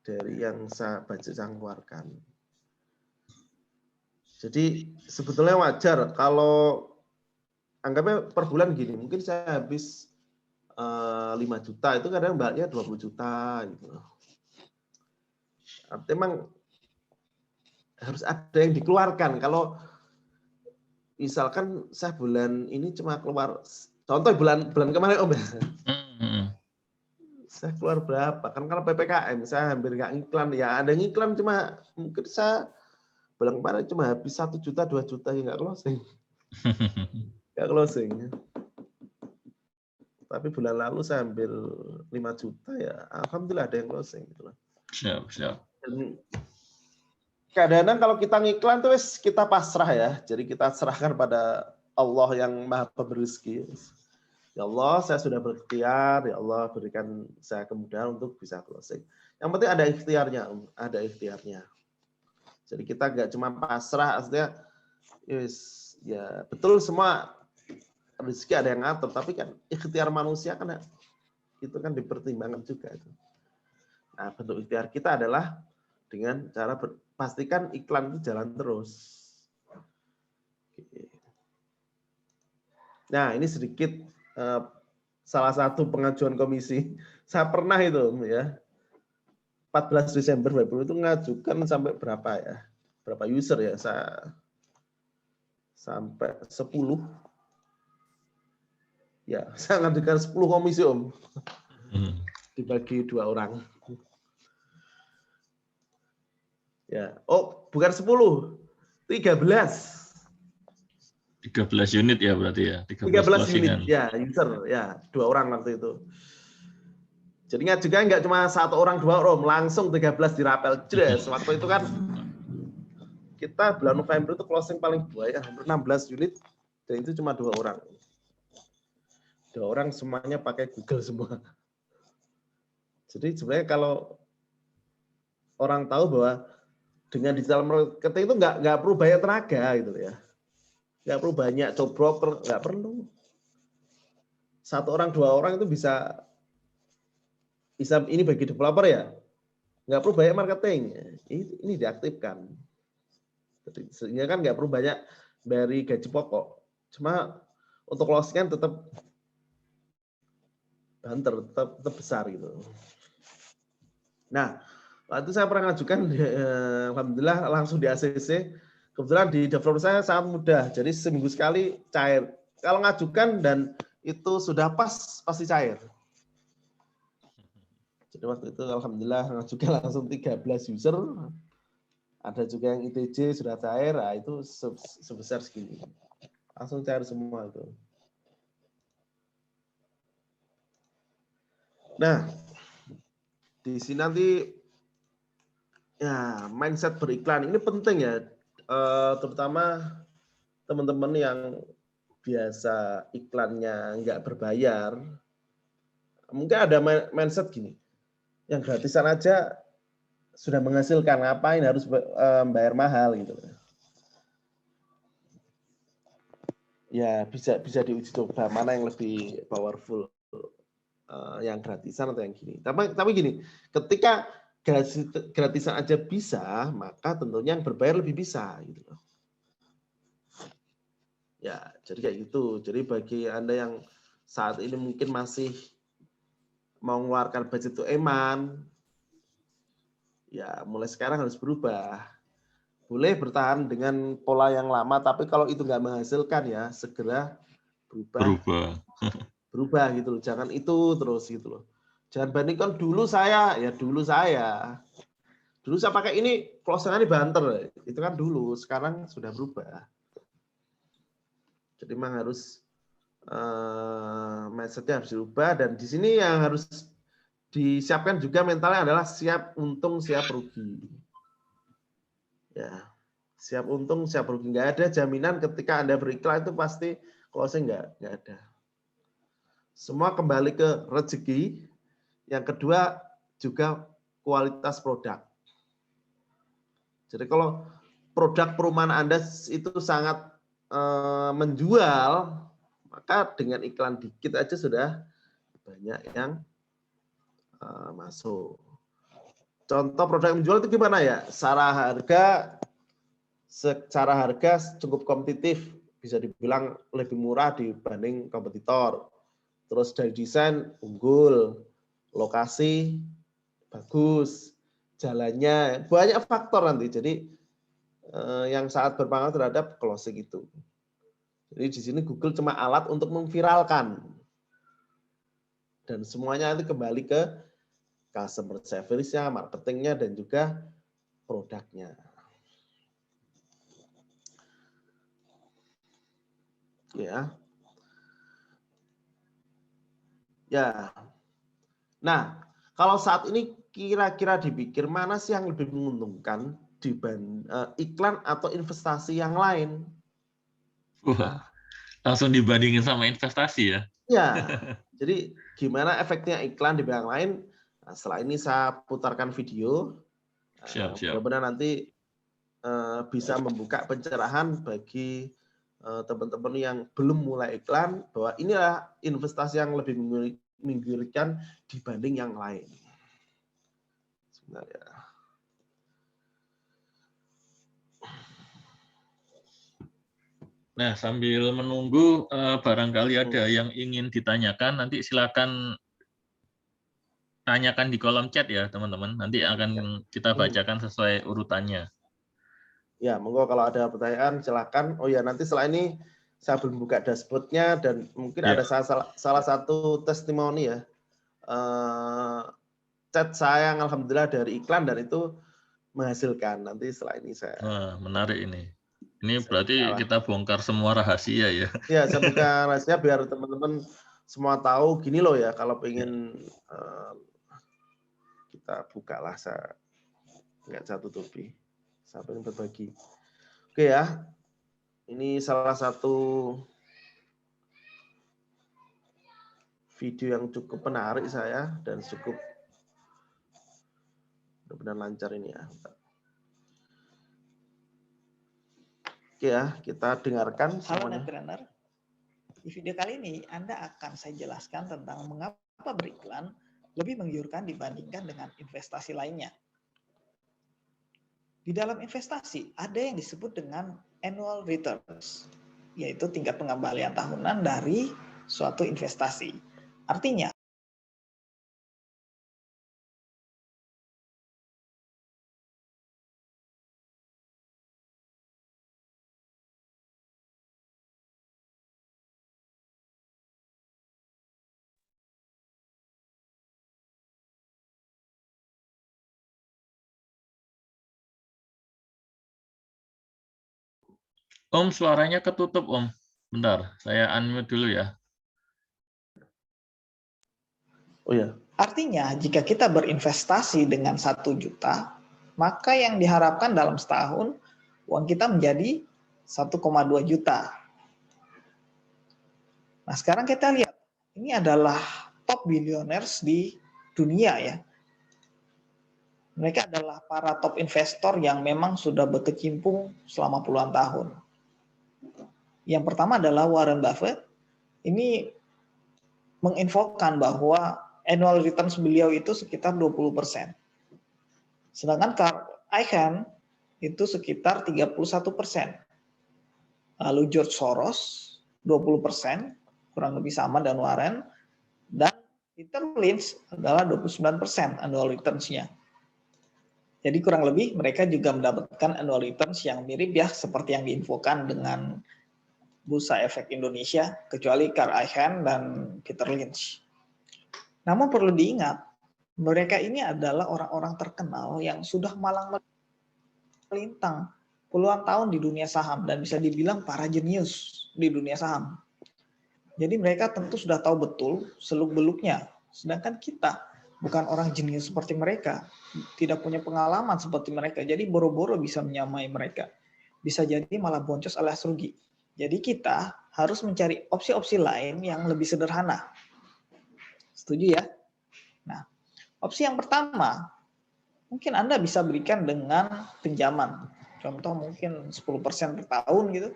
Dari yang budget saya keluarkan. Jadi sebetulnya wajar kalau anggapnya per bulan gini, mungkin saya habis 5 juta, itu kadang baliknya 20 juta gitu. Artinya memang harus ada yang dikeluarkan. Kalau misalkan saya bulan ini cuma keluar, contoh bulan kemarin Om ya. Saya keluar berapa? Kan kalau PPKM saya hampir nggak ngiklan. Ya ada ngiklan cuma mungkin saya bulan kemarin cuma habis 1 juta, 2 juta ya nggak closing. Nggak closing. Tapi bulan lalu saya ambil 5 juta ya. Alhamdulillah ada yang closing. Gitu. Siap. Dan kadang-kadang kalau kita ngiklan tuh kita pasrah ya. Jadi kita serahkan pada Allah yang Maha Pemberi rezeki. Ya Allah, saya sudah berikhtiar, ya Allah berikan saya kemudahan untuk bisa closing. Yang penting ada ikhtiarnya, ada ikhtiarnya. Jadi kita nggak cuma pasrah, artinya yes, ya betul semua rezeki ada yang ngatur, tapi kan ikhtiar manusia kan itu kan dipertimbangkan juga. Nah, bentuk ikhtiar kita adalah dengan cara pastikan iklan itu jalan terus. Nah, ini sedikit salah satu pengajuan komisi. Saya pernah itu ya, 14 Desember 2020 itu ngajukan sampai berapa ya? Berapa user ya? Saya sampai 10. Ya, saya ngajukan 10 komisi, Om. Dibagi 2 orang. Ya, oh, bukan 10. 13. 13 unit ya berarti ya, 13 unit ya, user ya, 2 orang waktu itu. Jadi ngajukan nggak cuma 1 orang 2 orang, langsung 13 dirapel jelas. Waktu itu kan kita bulan November itu closing paling banyak, hampir 16 unit, dan itu cuma 2 orang. 2 orang semuanya pakai Google semua. Jadi sebenarnya kalau orang tahu bahwa dengan digital marketing itu nggak perlu banyak tenaga gitu ya. Nggak perlu banyak job broker, nggak perlu. 1 orang 2 orang itu bisa ini bagi developer ya, nggak perlu banyak marketing, ini diaktifkan. Sehingga kan nggak perlu banyak dari gaji pokok, cuma untuk closing tetap banter, tetap besar gitu. Nah, waktu saya pernah ngajukan, alhamdulillah langsung di ACC. Kebetulan di developer saya sangat mudah, jadi seminggu sekali cair. Kalau ngajukan dan itu sudah pas, pasti cair. Jadi waktu itu alhamdulillah ngajukan langsung 13 user. Ada juga yang ITJ sudah cair, nah itu sebesar segini. Langsung cair semua itu. Nah, di sini nanti ya mindset beriklan ini penting ya, terutama teman-teman yang biasa iklannya nggak berbayar. Mungkin ada mindset gini, yang gratisan aja sudah menghasilkan, ngapain harus bayar mahal gitu. Ya bisa diuji coba mana yang lebih powerful, yang gratisan atau yang gini. Tapi gini, ketika gratisan aja bisa, maka tentunya yang berbayar lebih bisa gitu loh. Ya, jadi kayak gitu. Jadi bagi Anda yang saat ini mungkin masih mau mengeluarkan budget to eman, ya mulai sekarang harus berubah. Boleh bertahan dengan pola yang lama, tapi kalau itu nggak menghasilkan ya segera berubah gitu loh. Jangan itu terus gitu loh. Jangan bandingkan dulu saya pakai ini closing-nya banter, itu kan dulu, sekarang sudah berubah. Jadi memang harus mindset-nya harus dirubah, dan di sini yang harus disiapkan juga mentalnya adalah siap untung siap rugi. Ya, siap untung siap rugi, nggak ada jaminan ketika Anda beriklan itu pasti closing, nggak ada. Semua kembali ke rezeki. Yang kedua juga kualitas produk. Jadi kalau produk perumahan Anda itu sangat menjual, maka dengan iklan dikit aja sudah banyak yang masuk. Contoh produk yang menjual itu gimana ya? Secara harga cukup kompetitif, bisa dibilang lebih murah dibanding kompetitor. Terus dari desain unggul, lokasi bagus, jalannya, banyak faktor nanti. Jadi yang sangat berpengaruh terhadap closing itu. Jadi di sini Google cuma alat untuk memviralkan. Dan semuanya itu kembali ke customer service-nya, marketingnya, dan juga produknya. Ya. Nah, kalau saat ini kira-kira dipikir mana sih yang lebih menguntungkan dibanding iklan atau investasi yang lain? Wah, langsung dibandingin sama investasi ya? Ya, jadi gimana efeknya iklan dibanding yang lain? Nah, setelah ini saya putarkan video. Siap. Benar-benar nanti bisa membuka pencerahan bagi teman-teman yang belum mulai iklan bahwa inilah investasi yang lebih menggiurkan dibanding yang lain. Sebentar ya. Nah, sambil menunggu barangkali ada yang ingin ditanyakan, nanti silakan tanyakan di kolom chat ya, teman-teman. Nanti akan kita bacakan sesuai urutannya. Ya, monggo kalau ada pertanyaan silakan. Oh ya, nanti setelah ini saya belum buka dashboard-nya dan mungkin ada salah satu testimoni ya. Chat saya yang alhamdulillah dari iklan dan itu menghasilkan. Nanti setelah ini saya. Menarik ini. Ini berarti kita bongkar semua rahasia ya. Ya, saya buka rahasia biar teman-teman semua tahu gini loh ya. Kalau pengen kita bukalah, saya nggak saya tutupi. Saya pengen berbagi. Oke ya, ini salah satu video yang cukup menarik saya dan cukup benar-benar lancar ini ya. Oke ya, kita dengarkan semuanya. Halo Nettrainer, di video kali ini Anda akan saya jelaskan tentang mengapa beriklan lebih menggiurkan dibandingkan dengan investasi lainnya. Di dalam investasi ada yang disebut dengan annual returns, yaitu tingkat pengembalian tahunan dari suatu investasi. Artinya, Om, suaranya ketutup, Om. Bentar, saya unmute dulu ya. Oh ya. Artinya, jika kita berinvestasi dengan 1 juta, maka yang diharapkan dalam setahun, uang kita menjadi 1,2 juta. Nah, sekarang kita lihat, ini adalah top billionaires di dunia ya. Mereka adalah para top investor yang memang sudah berkecimpung selama puluhan tahun. Yang pertama adalah Warren Buffett. Ini menginfokan bahwa annual returns beliau itu sekitar 20%. Sedangkan Carl Icahn itu sekitar 31%. Lalu George Soros 20%, kurang lebih sama dan Warren. Dan Peter Lynch adalah 29% annual returns-nya. Jadi kurang lebih mereka juga mendapatkan annual returns yang mirip ya seperti yang diinfokan dengan Bursa Efek Indonesia, kecuali Carl Icahn dan Peter Lynch. Namun perlu diingat, mereka ini adalah orang-orang terkenal yang sudah malang melintang puluhan tahun di dunia saham dan bisa dibilang para jenius di dunia saham. Jadi mereka tentu sudah tahu betul seluk-beluknya. Sedangkan kita bukan orang jenius seperti mereka, tidak punya pengalaman seperti mereka. Jadi boro-boro bisa menyamai mereka. Bisa jadi malah boncos alias rugi. Jadi kita harus mencari opsi-opsi lain yang lebih sederhana. Setuju ya? Nah, opsi yang pertama, mungkin Anda bisa berikan dengan pinjaman. Contoh mungkin 10% per tahun gitu.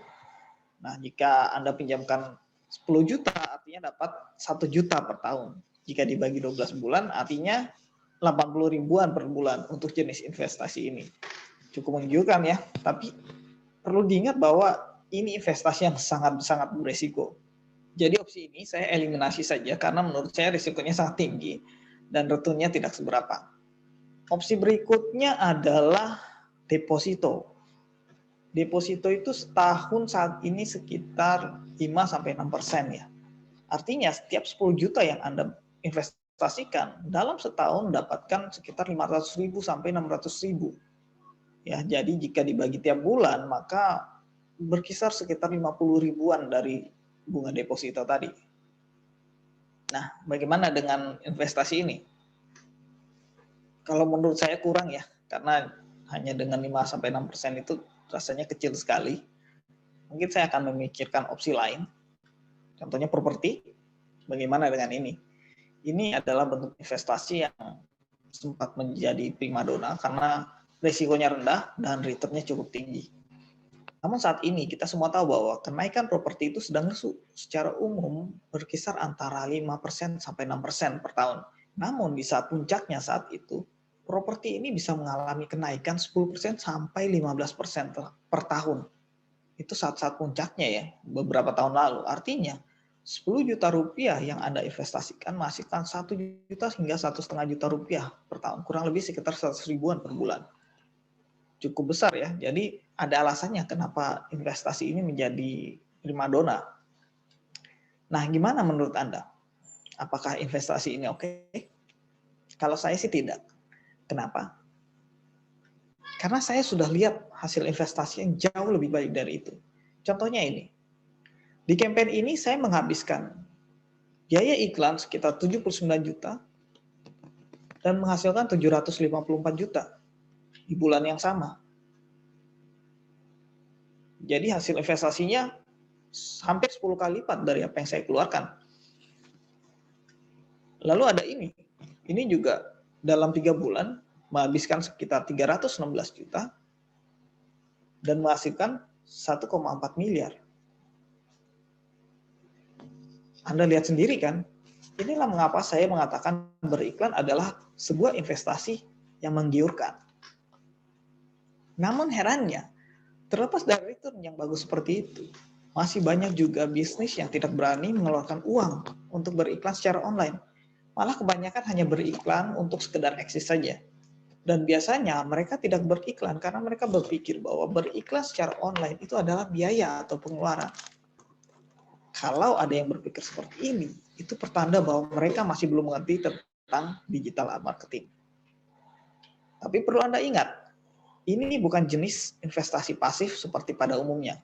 Nah, jika Anda pinjamkan 10 juta, artinya dapat 1 juta per tahun. Jika dibagi 12 bulan, artinya 80 ribuan per bulan untuk jenis investasi ini. Cukup menggiurkan ya, tapi perlu diingat bahwa ini investasi yang sangat beresiko. Jadi opsi ini saya eliminasi saja karena menurut saya risikonya sangat tinggi dan returnnya tidak seberapa. Opsi berikutnya adalah deposito. Deposito itu setahun saat ini sekitar 5-6% ya. Artinya setiap 10 juta yang Anda investasikan dalam setahun mendapatkan sekitar 500.000 sampai 600.000. Ya, jadi jika dibagi tiap bulan maka berkisar sekitar 50 ribuan dari bunga deposito tadi. Nah, bagaimana dengan investasi ini? Kalau menurut saya kurang ya, karena hanya dengan 5-6% itu rasanya kecil sekali. Mungkin saya akan memikirkan opsi lain. Contohnya properti. Bagaimana dengan ini? Ini adalah bentuk investasi yang sempat menjadi primadona karena risikonya rendah, dan returnnya cukup tinggi. Namun saat ini kita semua tahu bahwa kenaikan properti itu sedang secara umum berkisar antara 5% sampai 6% per tahun. Namun di saat puncaknya saat itu, properti ini bisa mengalami kenaikan 10% sampai 15% per tahun. Itu saat-saat puncaknya ya, beberapa tahun lalu. Artinya 10 juta rupiah yang Anda investasikan menghasilkan 1 juta hingga 1,5 juta rupiah per tahun. Kurang lebih sekitar 100 ribuan per bulan. Cukup besar ya. Jadi ada alasannya kenapa investasi ini menjadi primadona. Nah, gimana menurut Anda? Apakah investasi ini oke? Kalau saya sih tidak. Kenapa? Karena saya sudah lihat hasil investasi yang jauh lebih baik dari itu. Contohnya ini. Di campaign ini saya menghabiskan biaya iklan sekitar 79 juta dan menghasilkan 754 juta di bulan yang sama. Jadi hasil investasinya hampir 10 kali lipat dari apa yang saya keluarkan. Lalu ada ini. Ini juga dalam 3 bulan menghabiskan sekitar 316 juta dan menghasilkan 1,4 miliar. Anda lihat sendiri kan? Inilah mengapa saya mengatakan beriklan adalah sebuah investasi yang menggiurkan. Namun herannya, terlepas dari return yang bagus seperti itu, masih banyak juga bisnis yang tidak berani mengeluarkan uang untuk beriklan secara online. Malah kebanyakan hanya beriklan untuk sekedar eksis saja. Dan biasanya mereka tidak beriklan karena mereka berpikir bahwa beriklan secara online itu adalah biaya atau pengeluaran. Kalau ada yang berpikir seperti ini, itu pertanda bahwa mereka masih belum mengerti tentang digital marketing. Tapi perlu Anda ingat, ini bukan jenis investasi pasif seperti pada umumnya.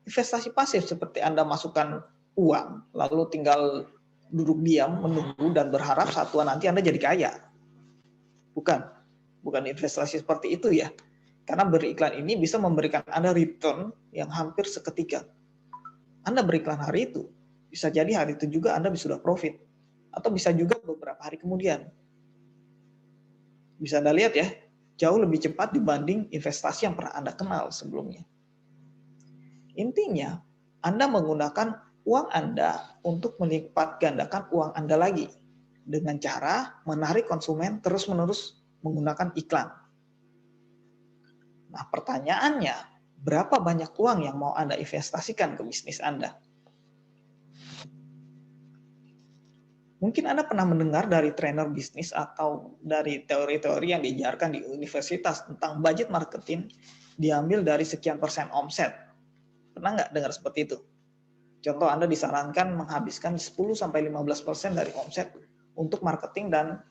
Investasi pasif seperti Anda masukkan uang, lalu tinggal duduk diam, menunggu, dan berharap saat tua nanti Anda jadi kaya. Bukan investasi seperti itu ya. Karena beriklan ini bisa memberikan Anda return yang hampir seketika. Anda beriklan hari itu, bisa jadi hari itu juga Anda sudah profit. Atau bisa juga beberapa hari kemudian. Bisa Anda lihat ya, jauh lebih cepat dibanding investasi yang pernah Anda kenal sebelumnya. Intinya, Anda menggunakan uang Anda untuk melipat gandakan uang Anda lagi dengan cara menarik konsumen terus-menerus menggunakan iklan. Nah, pertanyaannya, berapa banyak uang yang mau Anda investasikan ke bisnis Anda? Mungkin Anda pernah mendengar dari trainer bisnis atau dari teori-teori yang diajarkan di universitas tentang budget marketing diambil dari sekian persen omset. Pernah nggak dengar seperti itu? Contoh, Anda disarankan menghabiskan 10-15% dari omset untuk marketing dan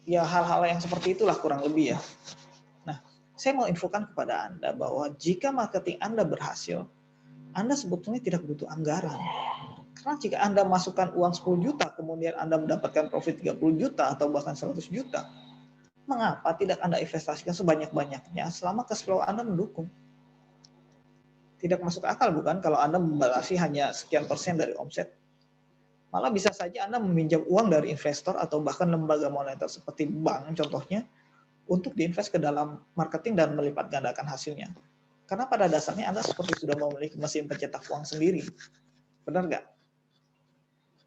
ya hal-hal yang seperti itulah kurang lebih ya. Nah, saya mau infokan kepada Anda bahwa jika marketing Anda berhasil, Anda sebetulnya tidak butuh anggaran. Karena jika Anda masukkan uang 10 juta, kemudian Anda mendapatkan profit 30 juta atau bahkan 100 juta, mengapa tidak Anda investasikan sebanyak-banyaknya selama cash flow Anda mendukung? Tidak masuk akal bukan kalau Anda membatasi hanya sekian persen dari omset? Malah bisa saja Anda meminjam uang dari investor atau bahkan lembaga moneter seperti bank contohnya untuk diinvest ke dalam marketing dan melipat gandakan hasilnya. Karena pada dasarnya Anda seperti sudah memiliki mesin pencetak uang sendiri. Benar nggak?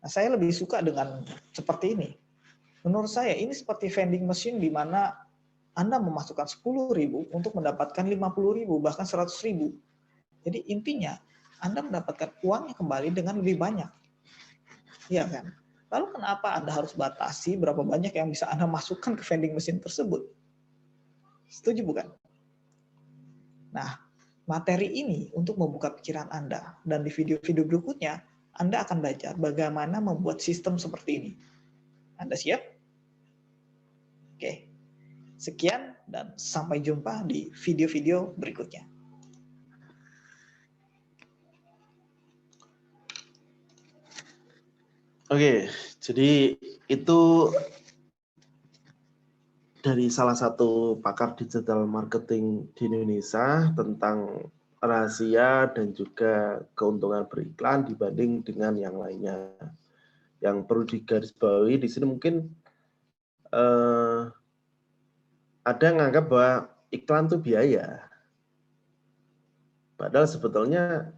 Nah, saya lebih suka dengan seperti ini. Menurut saya ini seperti vending machine di mana Anda memasukkan 10.000 untuk mendapatkan 50.000 bahkan 100.000. Jadi intinya Anda mendapatkan uangnya kembali dengan lebih banyak. Iya kan? Lalu kenapa Anda harus batasi berapa banyak yang bisa Anda masukkan ke vending machine tersebut? Setuju bukan? Nah, materi ini untuk membuka pikiran Anda. Dan di video-video berikutnya, Anda akan belajar bagaimana membuat sistem seperti ini. Anda siap? Oke. Sekian dan sampai jumpa di video-video berikutnya. Oke, jadi itu dari salah satu pakar digital marketing di Indonesia tentang rahasia dan juga keuntungan beriklan dibanding dengan yang lainnya. Yang perlu digarisbawahi di sini mungkin ada yang menganggap bahwa iklan tuh biaya. Padahal sebetulnya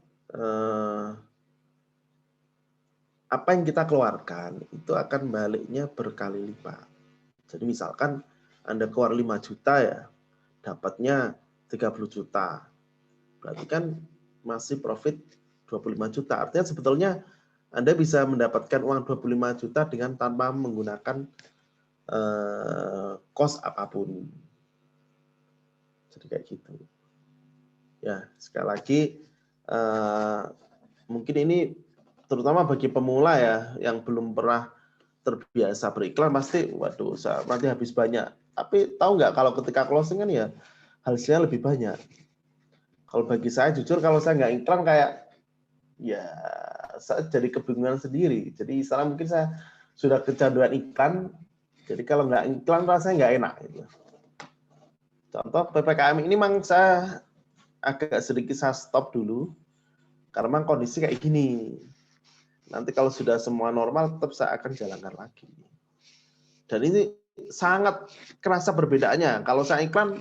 apa yang kita keluarkan itu akan baliknya berkali lipat. Jadi misalkan Anda keluar 5 juta ya, dapatnya 30 juta. Berarti kan masih profit 25 juta. Artinya sebetulnya Anda bisa mendapatkan uang 25 juta dengan tanpa menggunakan cost apapun. Jadi kayak gitu. Ya, sekali lagi mungkin ini terutama bagi pemula ya yang belum pernah terbiasa beriklan pasti waduh nanti habis banyak. Tapi tahu nggak kalau ketika closing kan ya hasilnya lebih banyak. Kalau bagi saya jujur kalau saya nggak iklan kayak ya saya jadi kebingungan sendiri. Jadi istilah mungkin saya sudah kecanduan iklan. Jadi kalau nggak iklan rasanya nggak enak. Gitu. Contoh PPKM ini memang saya agak sedikit saya stop dulu karena memang kondisi kayak gini. Nanti kalau sudah semua normal tetap saya akan jalankan lagi. Dan ini sangat kerasa perbedaannya. Kalau saya iklan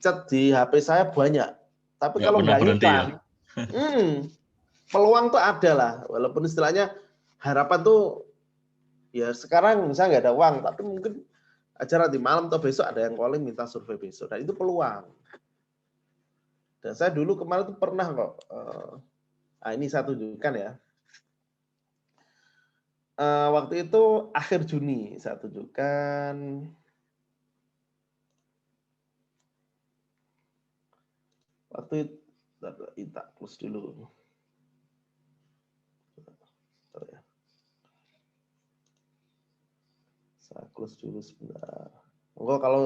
chat di HP saya banyak. Tapi kalau nggak iklan, peluang tuh ada lah. Walaupun istilahnya harapan tuh ya sekarang misalnya nggak ada uang, tapi mungkin acara di malam atau besok ada yang calling minta survei besok. Dan itu peluang. Dan saya dulu kemarin tuh pernah kok. Ini saya tunjukkan ya. Waktu itu akhir Juni saya tunjukkan. Waktu itu kita close dulu. Saya close dulu sebentar. Monggo kalau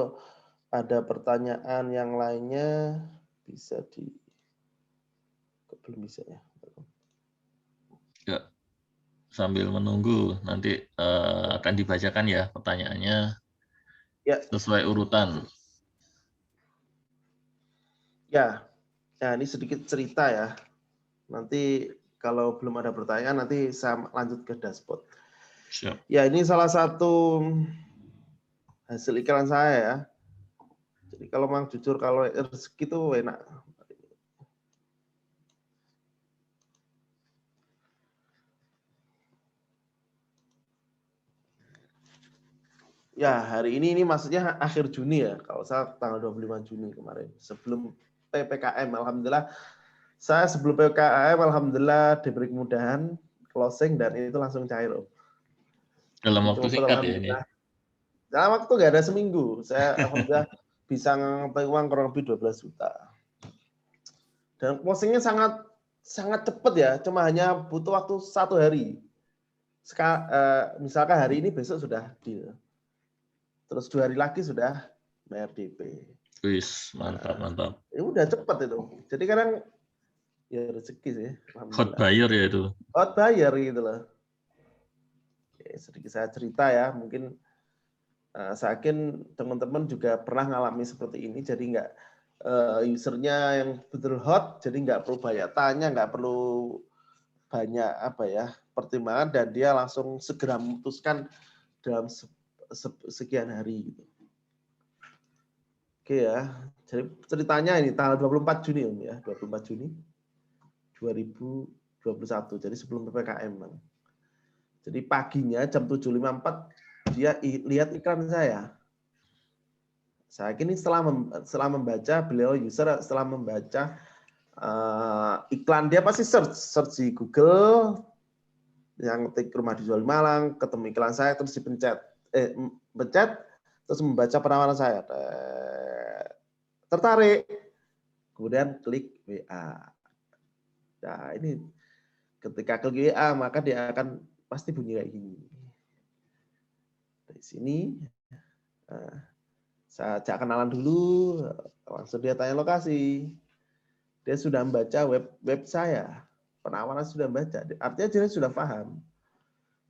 ada pertanyaan yang lainnya bisa belum bisa ya. Ya. Sambil menunggu nanti akan dibacakan ya pertanyaannya ya. Sesuai urutan. Ya, nah ini sedikit cerita ya. Nanti kalau belum ada pertanyaan nanti saya lanjut ke dashboard. Siap. Ya ini salah satu hasil iklan saya ya. Jadi kalau memang jujur kalau rezeki itu enak. Ya, hari ini maksudnya akhir Juni ya. Kalau saya tanggal 25 Juni kemarin. Sebelum PPKM, alhamdulillah. Saya sebelum PPKM, alhamdulillah diberi kemudahan closing dan itu langsung cair. Dalam waktu singkat ya ini? Dalam waktu nggak ada seminggu. Saya alhamdulillah bisa ngambil uang kurang lebih 12 juta. Dan closingnya sangat cepat ya. Cuma hanya butuh waktu 1 hari. Misalkan hari ini besok sudah deal. Terus 2 hari lagi sudah bayar DP. Wis, mantap. Ya udah cepat itu. Jadi kadang ya rezeki sih. Hot buyer ya itu. Hot buyer gitu loh. Oke, sedikit saya cerita ya. Mungkin saya yakin teman-teman juga pernah ngalami seperti ini. Jadi nggak usernya yang betul hot. Jadi nggak perlu banyak tanya, nggak perlu banyak pertimbangan dan dia langsung segera memutuskan dalam sekian hari gitu. Oke ya. Jadi ceritanya ini tanggal 24 Juni Om ya, 24 Juni 2021. Jadi sebelum PPKM. Jadi paginya jam 7.54 dia lihat iklan saya. Saya kini setelah membaca beliau user setelah membaca iklan dia pasti search di Google yang ketik rumah dijual di Malang, ketemu iklan saya terus dipencet terus membaca penawaran saya. Tertarik. Kemudian klik WA. Nah, ini ketika klik WA maka dia akan pasti bunyi kayak gini. Dari sini saya ajak kenalan dulu, langsung dia tanya lokasi. Dia sudah membaca web saya. Penawaran sudah membaca. Artinya dia sudah paham.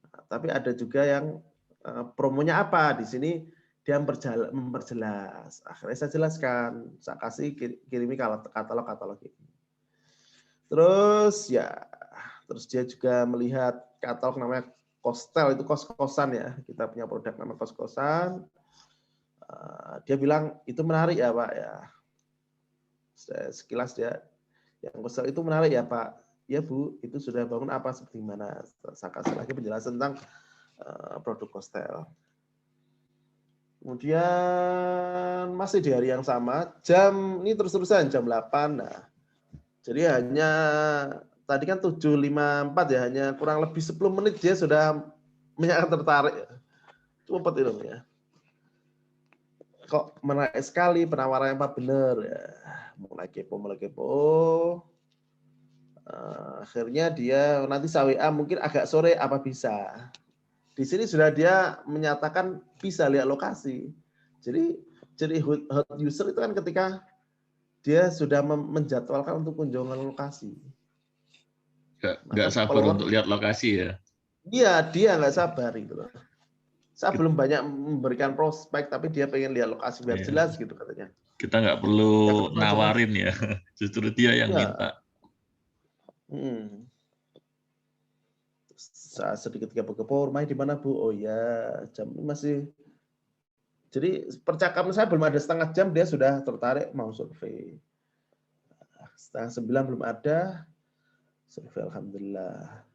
Nah, tapi ada juga yang promonya apa? Di sini dia memperjelas. Akhirnya saya jelaskan. Saya kasih kirimi katalog ini. Terus dia juga melihat katalog namanya Kostel, itu kos-kosan ya. Kita punya produk nama kos-kosan. Dia bilang itu menarik ya Pak ya. Sekilas dia yang kesel itu menarik ya Pak. Ya Bu, itu sudah bangun apa seperti mana? Saya kasih lagi penjelasan tentang produk Costel. Kemudian masih di hari yang sama, jam ini terus-terusan jam 8. Nah, jadi hanya tadi kan 7.54 ya, hanya kurang lebih 10 menit dia sudah menyatakan tertarik. Cepet itu ya. Kok menarik sekali penawarannya Pak, bener ya. Mulai kepo. Akhirnya dia nanti WA mungkin agak sore apa bisa. Di sini sudah dia menyatakan bisa lihat lokasi. Jadi hot user itu kan ketika dia sudah menjadwalkan untuk kunjungan lokasi. Nggak sabar untuk lihat lokasi ya? Iya, dia nggak sabar gitu loh. Saya belum banyak memberikan prospek, tapi dia pengen lihat lokasi biar jelas gitu katanya. Kita nggak perlu nawarin ya, justru dia yang minta. Saat sedikit kepo-kepo, rumahnya di mana Bu? Oh ya, jam ini masih. Jadi percakapan saya belum ada setengah jam, dia sudah tertarik mau survei. Setengah 9 belum ada, survei alhamdulillah.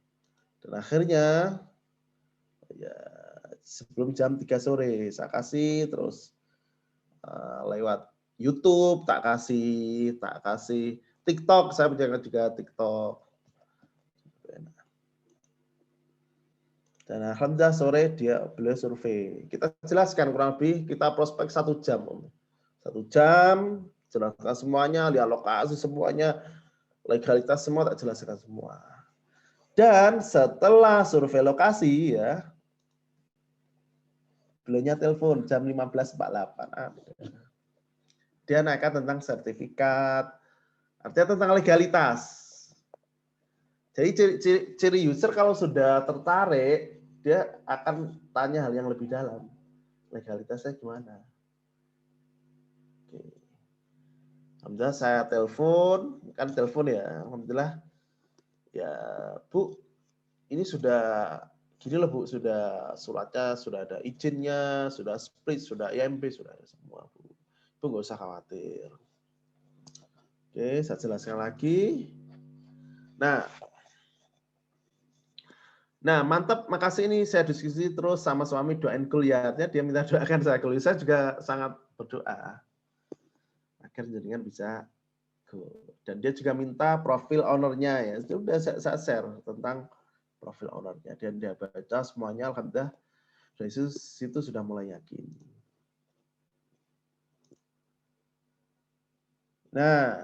Dan akhirnya, ya sebelum jam 3 sore, saya kasih terus lewat YouTube, tak kasih TikTok, saya menjaga juga TikTok. Dan alhamdulillah sore beliau survei. Kita jelaskan kurang lebih, kita prospek 1 jam. 1 jam, jelaskan semuanya, lihat lokasi semuanya, legalitas semua, tak jelaskan semua. Dan setelah survei lokasi ya, beliaunya telepon jam 15.48. Dia naikkan tentang sertifikat, artinya tentang legalitas. Jadi ciri user kalau sudah tertarik, dia akan tanya hal yang lebih dalam. Legalitasnya gimana? Oke. Alhamdulillah saya telepon ya, alhamdulillah. Ya Bu, ini sudah gini loh Bu, sudah suratnya, sudah ada izinnya, sudah split, sudah IMB, sudah ada semua Bu. Bu nggak usah khawatir. Oke, saya jelaskan lagi. Nah, mantap, makasih ini saya diskusi terus sama suami, doain kuliahnya, dia minta doakan saya kuliah. Saya juga sangat berdoa agar jenengan bisa go. Dan dia juga minta profil ownernya ya. Itu udah saya share tentang profil ownernya dan dia baca semuanya, alhamdulillah dari situ sudah mulai yakin. Nah,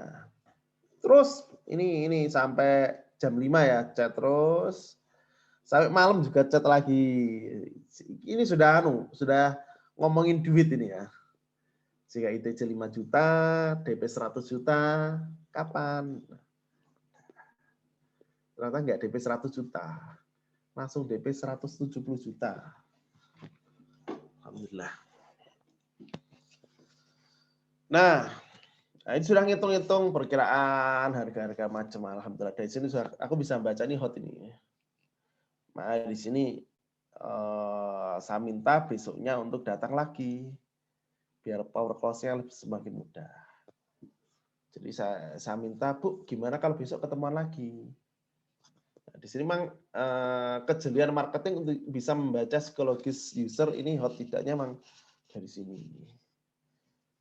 terus ini sampai jam 5 ya, chat terus. Sampai malam juga chat lagi. Ini sudah ngomongin duit ini ya. Jika ITC 5 juta, DP 100 juta, kapan? Ternyata enggak DP 100 juta. Langsung DP 170 juta. Alhamdulillah. Nah, ini sudah ngitung-ngitung perkiraan harga-harga macam. Alhamdulillah dari sini aku bisa baca ini hot ini. Nah, di sini saya minta besoknya untuk datang lagi biar power close-nya semakin mudah. Jadi saya minta Bu, gimana kalau besok ketemuan lagi? Nah, di sini memang kejelian marketing untuk bisa membaca psikologis user ini hot tidaknya memang dari sini.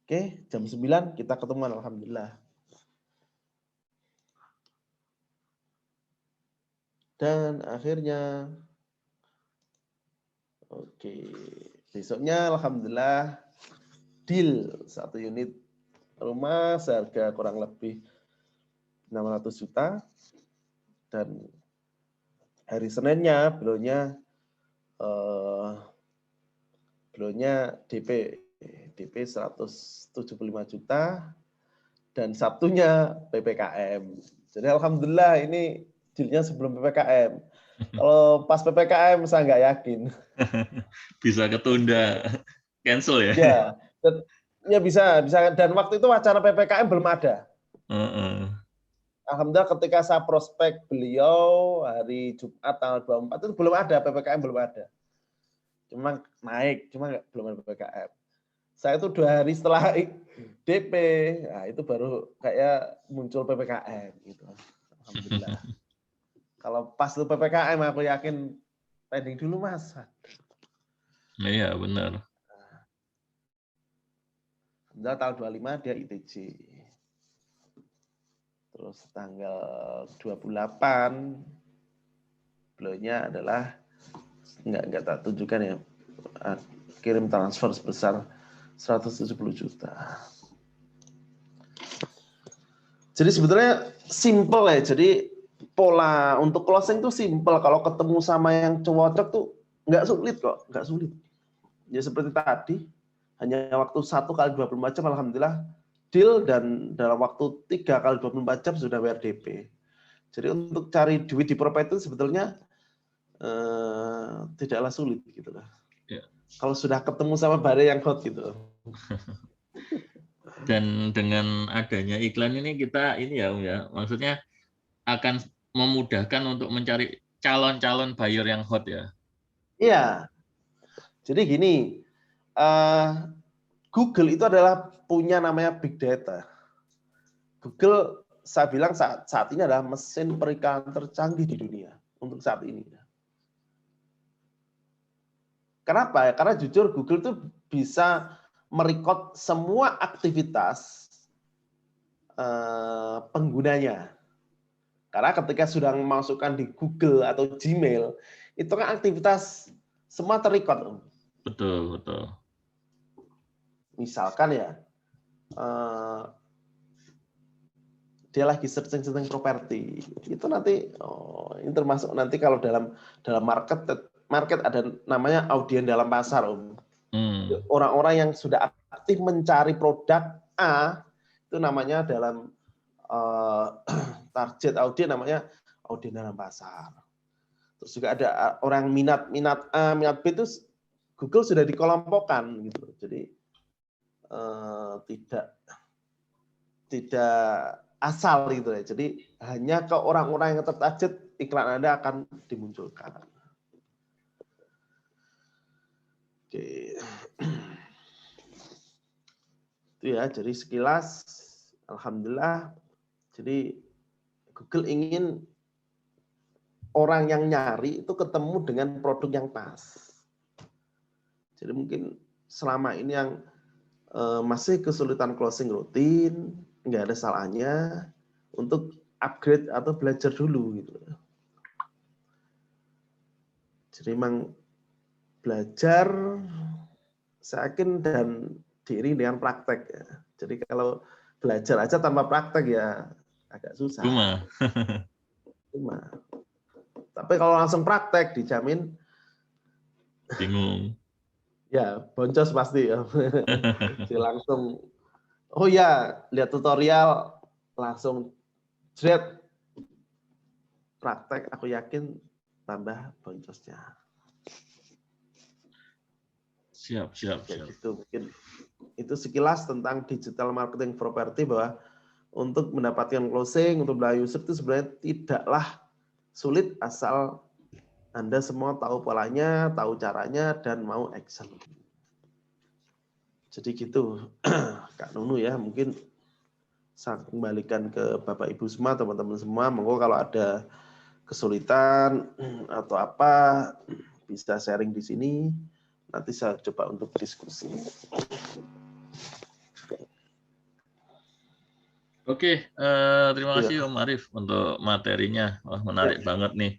Oke, jam 9 kita ketemuan alhamdulillah. Dan akhirnya oke, besoknya alhamdulillah deal 1 unit rumah seharga kurang lebih 600 juta dan hari Seninnya belaunya DP 175 juta dan Sabtunya PPKM. Jadi alhamdulillah ini dealnya sebelum PPKM. Kalau pas PPKM saya nggak yakin. Bisa ketunda, cancel ya? Ya bisa. Dan waktu itu wacana PPKM belum ada. Alhamdulillah ketika saya prospek beliau hari Jumat tanggal 24 itu belum ada PPKM, belum ada. Cuma naik, belum ada PPKM. Saya itu 2 hari setelah DP, nah itu baru kayak muncul PPKM gitu. Alhamdulillah. Kalau pas itu PPKM aku yakin pending dulu Mas. Iya, benar. Tanggal 25 dia ITJ. Terus tanggal 28 beliaunya adalah enggak tak tunjukkan ya, kirim transfer sebesar 170 juta. Jadi sebetulnya simple ya. Jadi pola untuk closing tuh simple. Kalau ketemu sama yang cocok tuh nggak sulit kok, nggak sulit. Ya seperti tadi, hanya waktu 1 kali 24 jam, alhamdulillah deal, dan dalam waktu 3 kali 24 jam sudah bayar DP. Jadi untuk cari duit di properti itu sebetulnya tidaklah sulit gitu lah. Ya. Kalau sudah ketemu sama bare yang hot gitu. Dan dengan adanya iklan ini kita ini ya Om ya, maksudnya akan memudahkan untuk mencari calon-calon buyer yang hot ya. Iya. Jadi gini, Google itu adalah punya namanya big data. Google saya bilang saat ini adalah mesin periklanan tercanggih di dunia untuk saat ini. Kenapa? Karena jujur Google itu bisa merekod semua aktivitas penggunanya. Karena ketika sudah memasukkan di Google atau Gmail, itu kan aktivitas semua terrekod. Betul, betul. Misalkan ya, dia lagi searching properti, itu nanti ini termasuk nanti kalau dalam market ada namanya audien dalam pasar, Om. Orang-orang yang sudah aktif mencari produk A, itu namanya dalam target audien namanya audien dalam pasar. Terus juga ada orang minat A, minat B, itu Google sudah dikelompokkan gitu. Jadi tidak asal gitu ya. Jadi hanya ke orang-orang yang tertarget iklan Anda akan dimunculkan. Oke. Itu ya, jadi sekilas alhamdulillah. Jadi Google ingin orang yang nyari itu ketemu dengan produk yang pas. Jadi mungkin selama ini yang masih kesulitan closing rutin, nggak ada salahnya untuk upgrade atau belajar dulu gitu. Jadi memang belajar saya yakin dan diiring dengan praktek ya. Jadi kalau belajar aja tanpa praktek ya agak susah. Cuma. Tapi kalau langsung praktek dijamin bingung. Ya, boncos pasti ya. Jadi langsung oh ya, lihat tutorial langsung jret praktek, aku yakin tambah boncosnya. Siap. Gitu, mungkin itu sekilas tentang digital marketing properti, bahwa untuk mendapatkan closing untuk bela user itu sebenarnya tidaklah sulit asal Anda semua tahu polanya, tahu caranya, dan mau action. Jadi gitu, Kak Nunu ya, mungkin saya kembalikan ke Bapak Ibu semua, teman-teman semua, monggo kalau ada kesulitan atau apa bisa sharing di sini, nanti saya coba untuk diskusi. Oke, terima kasih Om Arief untuk materinya, wah menarik banget nih.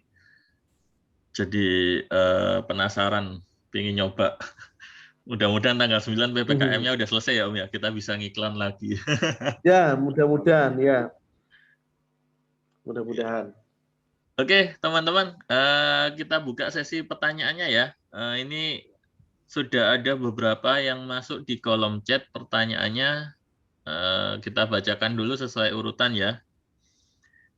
Jadi penasaran, pengen nyoba. Mudah-mudahan tanggal 9 PPKM-nya udah selesai ya Om ya, kita bisa ngiklan lagi. Ya, mudah-mudahan ya. Mudah-mudahan. Oke, teman-teman, kita buka sesi pertanyaannya ya. Ini sudah ada beberapa yang masuk di kolom chat pertanyaannya. Kita bacakan dulu sesuai urutan ya.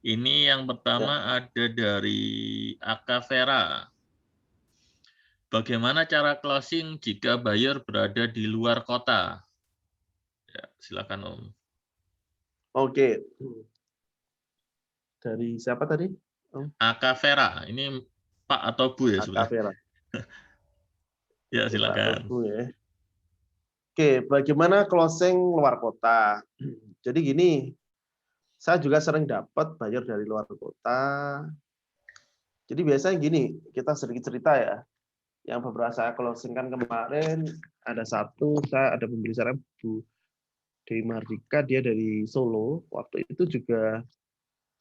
Ini yang pertama ada dari Aka Vera. Bagaimana cara closing jika buyer berada di luar kota? Ya, silakan Om. Oke. Dari siapa tadi? Aka Vera, ini Pak atau Bu ya sebenarnya? Aka Vera. Ya, silakan. Pak atau Bu ya. Oke, bagaimana closing luar kota? Jadi gini, saya juga sering dapat buyer dari luar kota. Jadi biasanya gini, kita sedikit cerita ya. Yang beberapa saya closing kan kemarin, ada satu, saya ada pembeli saya Bu Dewi Mardika, dia dari Solo. Waktu itu juga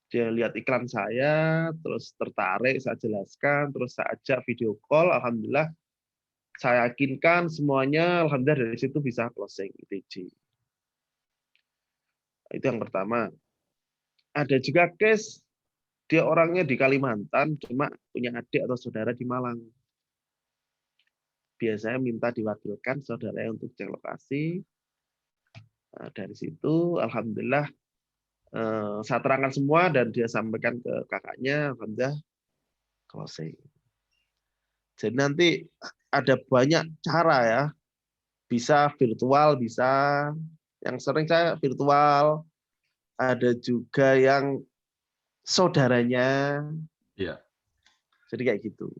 dia lihat iklan saya, terus tertarik, saya jelaskan, terus saya ajak video call, alhamdulillah saya yakinkan semuanya, alhamdulillah dari situ bisa closing ITJ. Itu yang pertama. Ada juga case dia orangnya di Kalimantan, cuma punya adik atau saudara di Malang. Biasanya minta diwakilkan saudaranya untuk cek lokasi. Nah, dari situ, alhamdulillah saya terangkan semua dan dia sampaikan ke kakaknya, alhamdulillah closing. Jadi nanti ada banyak cara ya, bisa virtual, bisa yang sering saya virtual, ada juga yang saudaranya, Ya. jadi kayak gitu.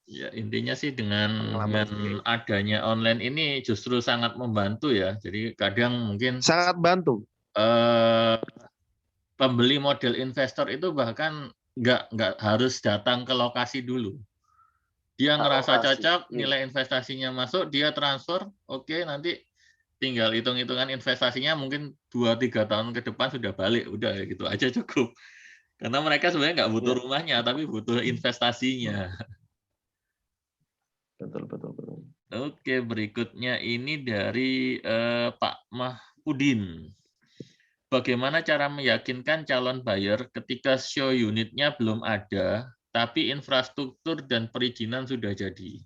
Ya, intinya sih dengan Pengalaman adanya online ini justru sangat membantu ya. Jadi kadang mungkin sangat bantu. Pembeli model investor itu bahkan nggak harus datang ke lokasi dulu. Dia ngerasa cocok, nilai investasinya masuk, dia transfer, oke, nanti tinggal hitung-hitungan investasinya mungkin 2-3 tahun ke depan sudah balik, udah gitu aja cukup. Karena mereka sebenarnya nggak butuh rumahnya, tapi butuh investasinya. Betul. Oke, berikutnya ini dari Pak Mahpudin. Bagaimana cara meyakinkan calon buyer ketika show unitnya belum ada, tapi infrastruktur dan perizinan sudah jadi?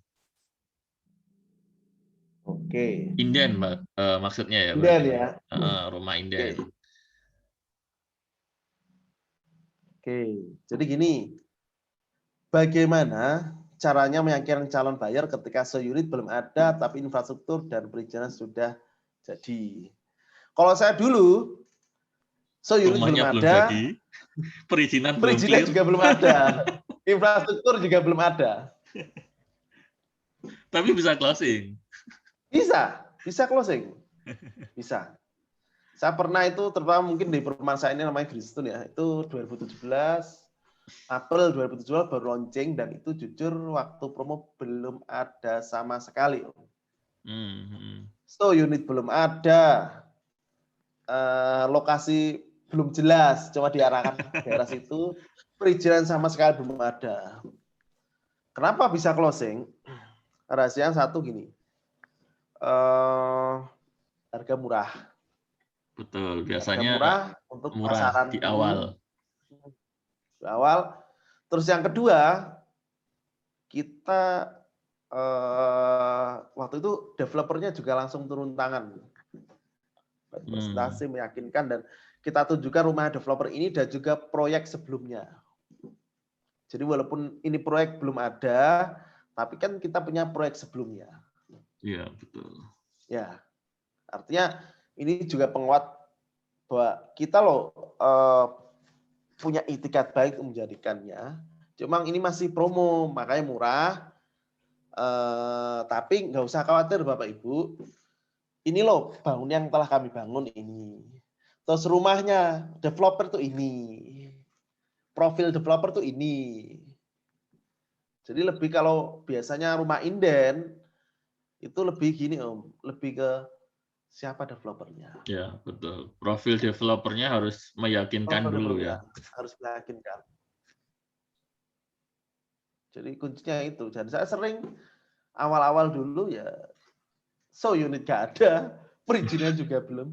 Oke. Inden, maksudnya ya. Inden ya. Rumah inden. Oke, jadi gini, bagaimana caranya meyakinkan calon buyer ketika seunit belum ada, tapi infrastruktur dan perizinan sudah jadi? Kalau saya dulu, seunit belum ada, jadi, perizinan juga belum ada, infrastruktur juga belum ada. Tapi bisa closing. Bisa closing. Bisa. Saya pernah itu, terutama mungkin di perumahan saya ini namanya Greenstone ya, itu 2017, April 2017 baru launching, dan itu jujur waktu promo belum ada sama sekali. So unit belum ada, lokasi belum jelas, cuma diarahkan ke daerah situ, perizinan sama sekali belum ada. Kenapa bisa closing? Rahasia satu gini, harga murah. Betul, biasanya murah untuk pasaran di awal. Di awal. Terus yang kedua, kita waktu itu developernya juga langsung turun tangan. Presentasi meyakinkan, dan kita tunjukkan rumah developer ini dan juga proyek sebelumnya. Jadi walaupun ini proyek belum ada, tapi kan kita punya proyek sebelumnya. Iya, betul. Ya, artinya ini juga penguat bahwa kita loh punya itikat baik untuk menjadikannya. Cuma ini masih promo, makanya murah. Tapi nggak usah khawatir Bapak Ibu. Ini loh bangun yang telah kami bangun ini. Terus rumahnya developer tuh ini. Profil developer tuh ini. Jadi lebih kalau biasanya rumah inden itu lebih gini Om, lebih ke siapa developernya. Ya, betul. Profil developernya harus meyakinkan dulu ya. Harus meyakinkan. Jadi kuncinya itu. Dan saya sering awal-awal dulu ya, so unit gak ada, perizinnya juga belum.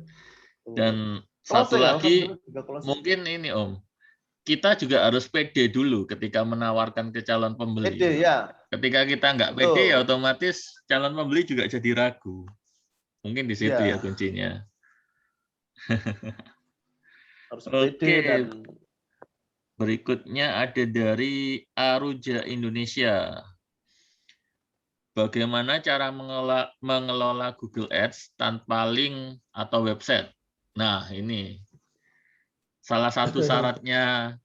Dan satu lagi, mungkin ini Om, kita juga harus pede dulu ketika menawarkan ke calon pembeli. Pede ya. Ketika kita nggak pede, ya otomatis calon pembeli juga jadi ragu. Mungkin di situ ya kuncinya. Harus pede. Dan berikutnya ada dari Aruja Indonesia. Bagaimana cara mengelola Google Ads tanpa link atau website? Nah, ini salah satu syaratnya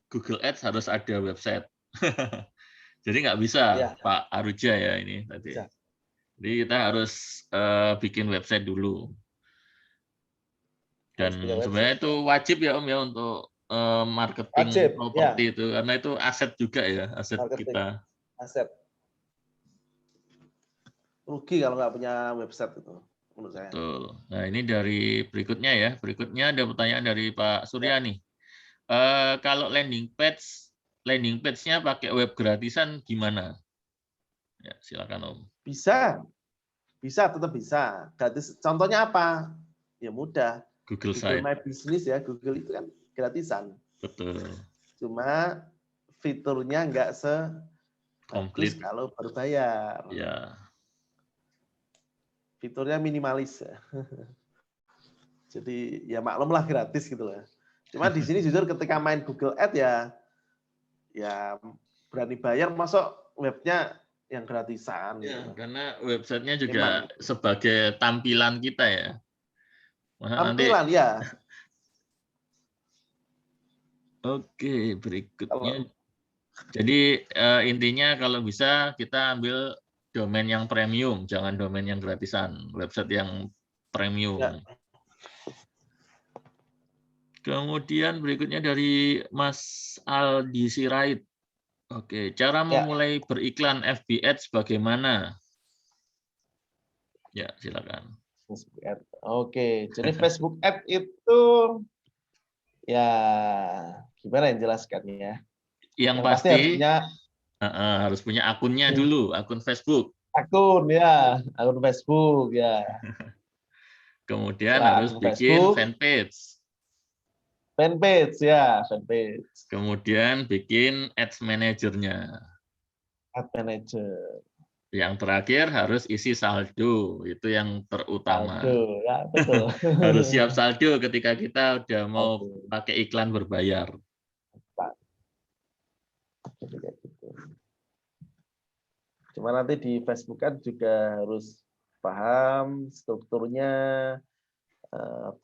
Google Ads harus ada website. Jadi nggak bisa, Pak Aruja ya ini tadi. Jadi kita harus bikin website dulu. Dan Harus punya website. sebenarnya itu wajib ya Om ya untuk marketing Wajib, properti ya. itu, karena itu aset juga ya, aset Marketing, kita. aset. Rugi kalau nggak punya website itu, menurut saya. Betul. Nah ini dari berikutnya ya. Berikutnya ada pertanyaan dari Pak Surya nih. Kalau landing page-nya pakai web gratisan gimana? Ya, silakan Om. Bisa, tetap bisa. Gratis. Contohnya apa? Ya mudah. Google Google Site. My Business ya, Google itu kan gratisan. Betul. Cuma fiturnya nggak sebagus Komplit. kalau berbayar. Ya. Fiturnya minimalis ya. Jadi ya maklumlah gratis gitu lah. Cuma di sini jujur ketika main Google Ads ya berani bayar, masuk webnya yang gratisan. Ya, Gitu. karena websitenya juga Memang. sebagai tampilan kita ya. Masa Tampilan nanti, ya. Oke, berikutnya. Jadi intinya kalau bisa kita ambil domain yang premium, jangan domain yang gratisan, website yang premium. Ya. Kemudian berikutnya dari Mas Aldi Sirait. Oke, cara memulai beriklan FB Ads bagaimana? Ya, silakan. Facebook Ad. Oke, jadi Facebook Ad itu ya gimana yang jelaskannya? Yang pasti harus punya akunnya dulu, akun Facebook. Akun Facebook ya. Kemudian harus bikin fanpage. Fanpage ya, fanpage. Kemudian bikin ads manajernya. Ad manager. Yang terakhir harus isi saldo, itu yang terutama. Saldo, ya betul. Harus siap saldo ketika kita udah mau pakai iklan berbayar. Cuma nanti di Facebook kan juga harus paham strukturnya,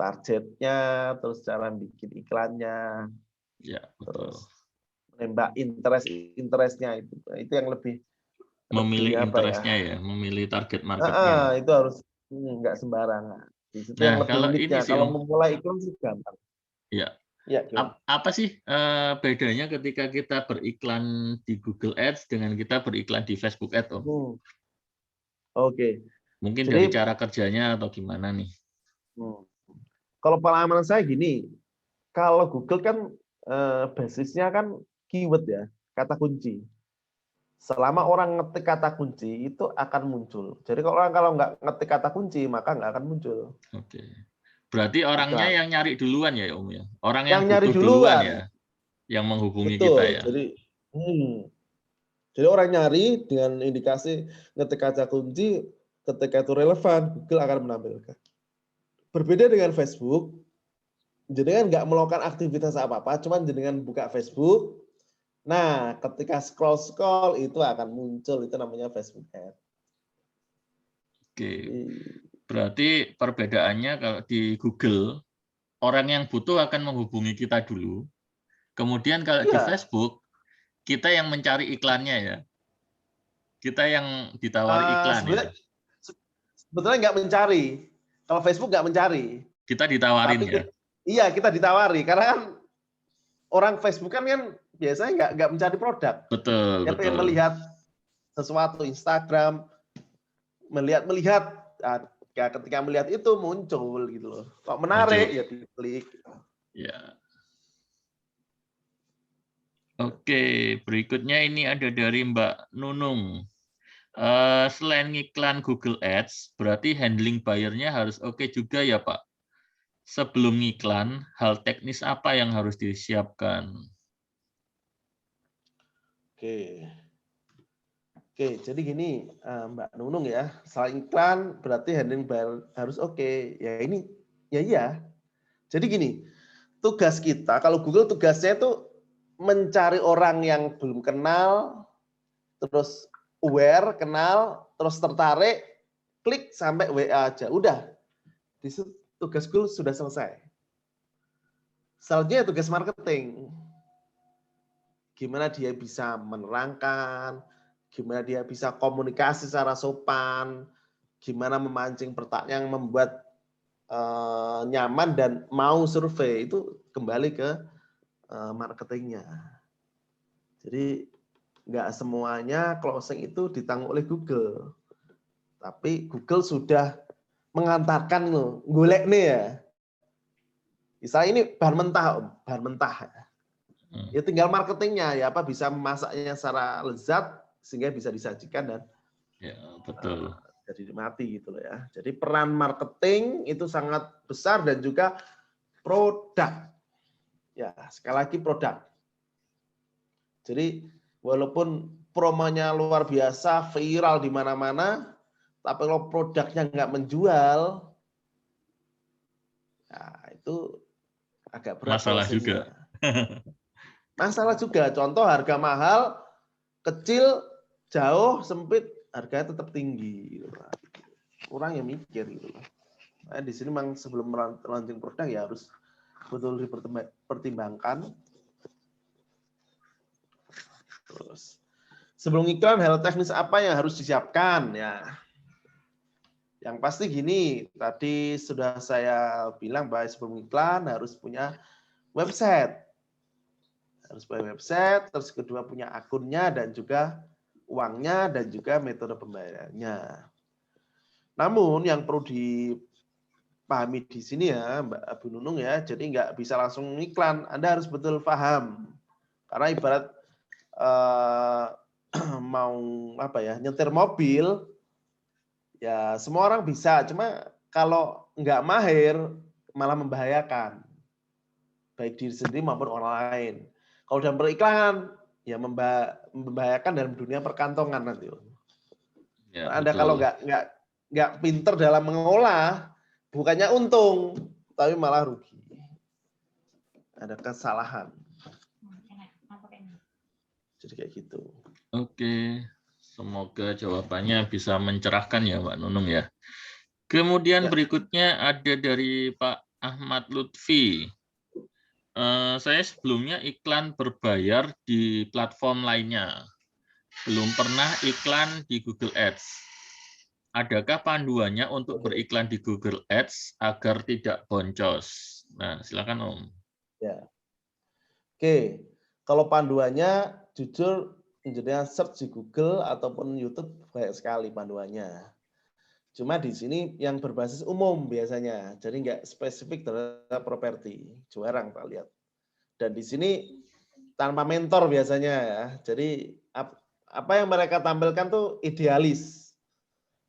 targetnya, terus cara bikin iklannya, ya, betul. Terus menembak interestnya itu yang lebih memilih interestnya ya, memilih target marketnya. Itu harus nggak sembarangan. Itu nah, yang lebih kalau uniknya. ini sih, kalau memulai iklan sih gampang. Ya. Ya, apa sih bedanya ketika kita beriklan di Google Ads dengan kita beriklan di Facebook Ads, Om? Oke. Mungkin dari cara kerjanya atau gimana nih? Kalau pengalaman saya gini, kalau Google kan basisnya kan keyword ya, kata kunci. Selama orang ngetik kata kunci itu akan muncul. Jadi kalau nggak ngetik kata kunci maka nggak akan muncul. Oke. Berarti orangnya yang nyari duluan ya, Om ya? Orang yang nyari duluan ya, yang menghubungi kita ya. Jadi orang nyari dengan indikasi ngetik kata kunci, ketika itu relevan, Google akan menampilkan. Berbeda dengan Facebook, jenengan nggak melakukan aktivitas apa-apa, cuman jenengan buka Facebook. Nah, ketika scroll itu akan muncul, itu namanya Facebook Ads. Oke. Berarti perbedaannya kalau di Google, orang yang butuh akan menghubungi kita dulu. Kemudian kalau di Facebook, kita yang mencari iklannya ya. Kita yang ditawari iklan ya. Sebetulnya nggak mencari. Kalau Facebook nggak mencari. Kita ditawarin ya. Iya, kita ditawari. Karena kan orang Facebook kan biasanya nggak mencari produk. Betul. Dia pengen melihat sesuatu, Instagram, melihat ketika melihat itu muncul gitu loh. Kok menarik ya diklik. Ya. Oke, berikutnya ini ada dari Mbak Nunung. Selain iklan Google Ads, berarti handling bayarnya harus oke juga ya Pak? Sebelum iklan, hal teknis apa yang harus disiapkan? Oke, jadi gini Mbak Nunung ya, selain iklan berarti handling bayar harus oke. Ya ini, iya. Jadi gini, tugas kita, kalau Google tugasnya itu mencari orang yang belum kenal, terus aware, kenal, terus tertarik, klik sampai WA aja. Udah, tugas Google sudah selesai. Selanjutnya tugas marketing. Gimana dia bisa menerangkan, gimana dia bisa komunikasi secara sopan, gimana memancing pertanyaan yang membuat nyaman dan mau survei, itu kembali ke marketingnya. Jadi nggak semuanya closing itu ditanggung oleh Google, tapi Google sudah mengantarkan loh, golek nih ya. Misalnya ini bahan mentah, Om, bahan mentah. Ya tinggal marketingnya ya, apa bisa memasaknya secara lezat sehingga bisa disajikan dan Ya, betul. jadi mati gitu loh ya. Jadi peran marketing itu sangat besar dan juga produk. Ya, sekali lagi produk. Jadi walaupun promonya luar biasa, viral di mana-mana, tapi kalau produknya nggak menjual, nah itu agak berat Masalah closing-nya. juga. Masalah juga. Contoh harga mahal, kecil, jauh, sempit, harganya tetap tinggi. Orang yang mikir gitu. Nah, di sini memang sebelum launching produk ya harus betul dipertimbangkan. Terus sebelum iklan, hal teknis apa yang harus disiapkan ya? Yang pasti gini, tadi sudah saya bilang bahwa sebelum iklan harus punya website. Harus punya website, terus kedua punya akunnya dan juga uangnya dan juga metode pembayarannya. Namun yang perlu dipahami di sini ya, Mbak Abu Nunung ya, jadi nggak bisa langsung iklan. Anda harus betul paham. Karena ibarat mau apa ya, nyetir mobil, ya semua orang bisa. Cuma kalau nggak mahir malah membahayakan, baik diri sendiri maupun orang lain. Kalau dalam beriklan, ya membahayakan dalam dunia perkantongan nanti. Ya, Anda kalau nggak pinter dalam mengolah, bukannya untung, tapi malah rugi. Ada kesalahan. Jadi kayak gitu. Oke, semoga jawabannya bisa mencerahkan ya Mbak Nunung ya. Kemudian berikutnya ada dari Pak Ahmad Lutfi. Saya sebelumnya iklan berbayar di platform lainnya. Belum pernah iklan di Google Ads. Adakah panduannya untuk beriklan di Google Ads agar tidak boncos? Nah, silakan Om. Ya. Oke, kalau panduannya jujur menjadi search di Google ataupun YouTube banyak sekali panduannya. Cuma di sini yang berbasis umum biasanya, jadi nggak spesifik terhadap properti. Jarang tak lihat. Dan di sini tanpa mentor biasanya ya. Jadi apa yang mereka tampilkan tuh idealis.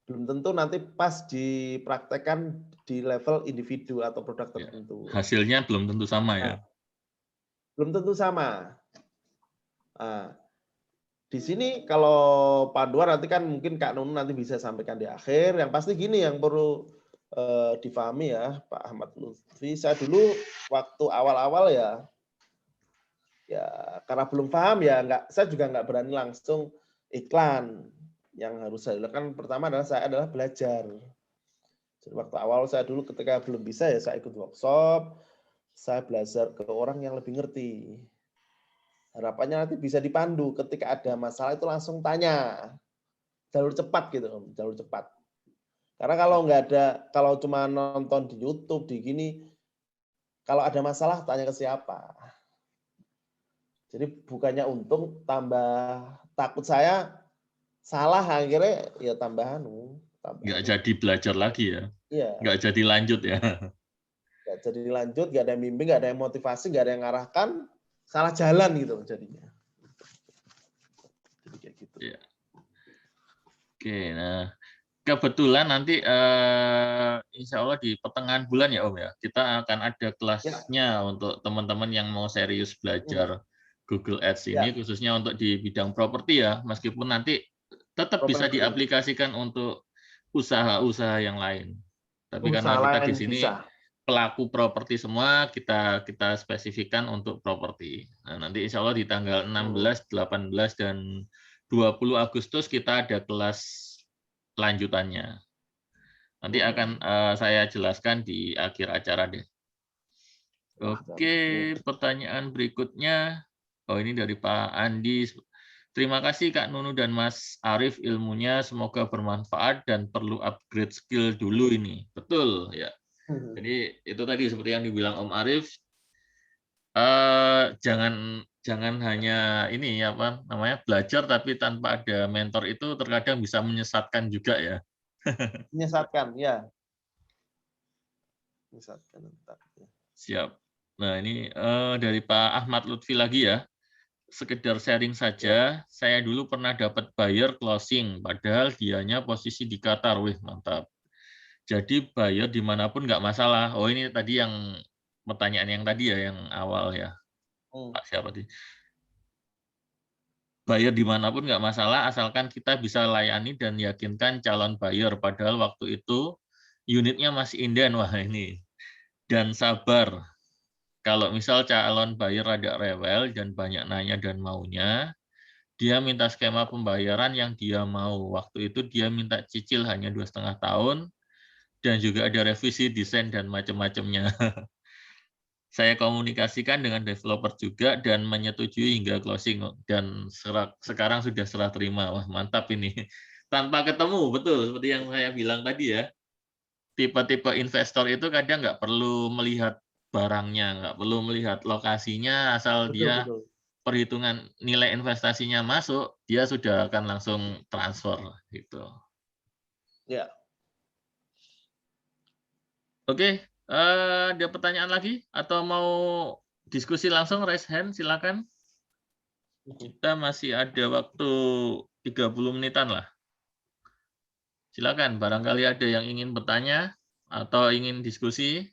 Belum tentu nanti pas dipraktekkan di level individu atau produk tertentu. Hasilnya belum tentu sama ya. Belum tentu sama. Nah, di sini kalau panduan nanti kan mungkin Kak Nunu nanti bisa sampaikan di akhir. Yang pasti gini yang perlu difahami ya Pak Ahmad Lutfi. Saya dulu waktu awal-awal ya karena belum paham ya saya juga nggak berani langsung iklan. Yang harus saya lakukan pertama adalah belajar. Jadi waktu awal saya dulu ketika belum bisa ya saya ikut workshop, saya belajar ke orang yang lebih ngerti. Harapannya nanti bisa dipandu ketika ada masalah itu langsung tanya. Jalur cepat gitu Om, jalur cepat. Karena kalau nggak ada, kalau cuma nonton di YouTube, di gini, kalau ada masalah tanya ke siapa. Jadi bukannya untung, tambah takut saya salah akhirnya ya tambahan. Nggak jadi belajar lagi ya. Iya. Nggak jadi lanjut ya. Nggak jadi lanjut, nggak ada yang bimbing, nggak ada yang motivasi, nggak ada yang ngarahkan, salah jalan gitu jadinya. Jadi kayak gitu. Ya. Oke, nah kebetulan nanti insya Allah di pertengahan bulan ya Om ya, kita akan ada kelasnya untuk teman-teman yang mau serius belajar Google Ads ini, khususnya untuk di bidang properti ya, meskipun nanti tetap bisa diaplikasikan untuk usaha-usaha yang lain. Tapi karena kita di sini pelaku properti semua, kita spesifikkan untuk properti. Nah, nanti insya Allah di tanggal 16, 18, dan 20 Agustus kita ada kelas lanjutannya. Nanti akan saya jelaskan di akhir acara deh. Oke, pertanyaan berikutnya. Oh, ini dari Pak Andi. Terima kasih Kak Nunu dan Mas Arief, ilmunya semoga bermanfaat dan perlu upgrade skill dulu ini. Betul ya. Jadi itu tadi seperti yang dibilang Om Arief, jangan hanya ini apa namanya belajar tapi tanpa ada mentor itu terkadang bisa menyesatkan juga ya. Menyesatkan, ya. Menyesatkan. Siap. Nah ini dari Pak Ahmad Lutfi lagi ya. Sekedar sharing saja, saya dulu pernah dapat buyer closing, padahal dianya posisi di Qatar. Wih, mantap. Jadi buyer dimanapun nggak masalah. Oh ini tadi yang pertanyaan yang tadi ya, yang awal ya. Pak siapa sih? Buyer dimanapun nggak masalah, asalkan kita bisa layani dan yakinkan calon buyer. Padahal waktu itu unitnya masih inden. Wah ini. Dan sabar. Kalau misal calon buyer rada rewel dan banyak nanya dan maunya, dia minta skema pembayaran yang dia mau. Waktu itu dia minta cicil hanya 2,5 tahun, dan juga ada revisi desain dan macam-macamnya. Saya komunikasikan dengan developer juga dan menyetujui hingga closing. Dan sekarang sudah serah terima. Wah mantap ini. Tanpa ketemu, betul. Seperti yang saya bilang tadi ya. Tipe-tipe investor itu kadang nggak perlu melihat barangnya, nggak perlu melihat lokasinya, asal dia perhitungan nilai investasinya masuk, dia sudah akan langsung transfer gitu. Ya. Oke, ada pertanyaan lagi atau mau diskusi langsung? Raise hand, silakan. Kita masih ada waktu 30 menitan lah. Silakan, barangkali ada yang ingin bertanya atau ingin diskusi.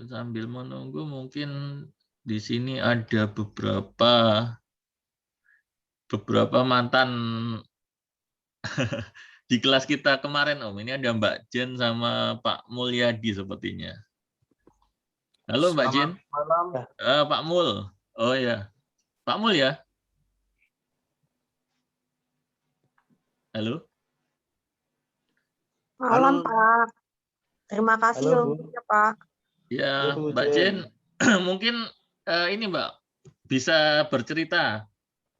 Sambil menunggu mungkin di sini ada beberapa mantan di kelas kita kemarin Om. Ini ada Mbak Jen sama Pak Mulyadi sepertinya. Halo Mbak Jen. Malam. Pak Mul. Oh ya. Pak Mul ya. Halo. Malam Pak. Terima kasih ilmunya Pak. Ya, Mbak Jen, mungkin ini Mbak bisa bercerita.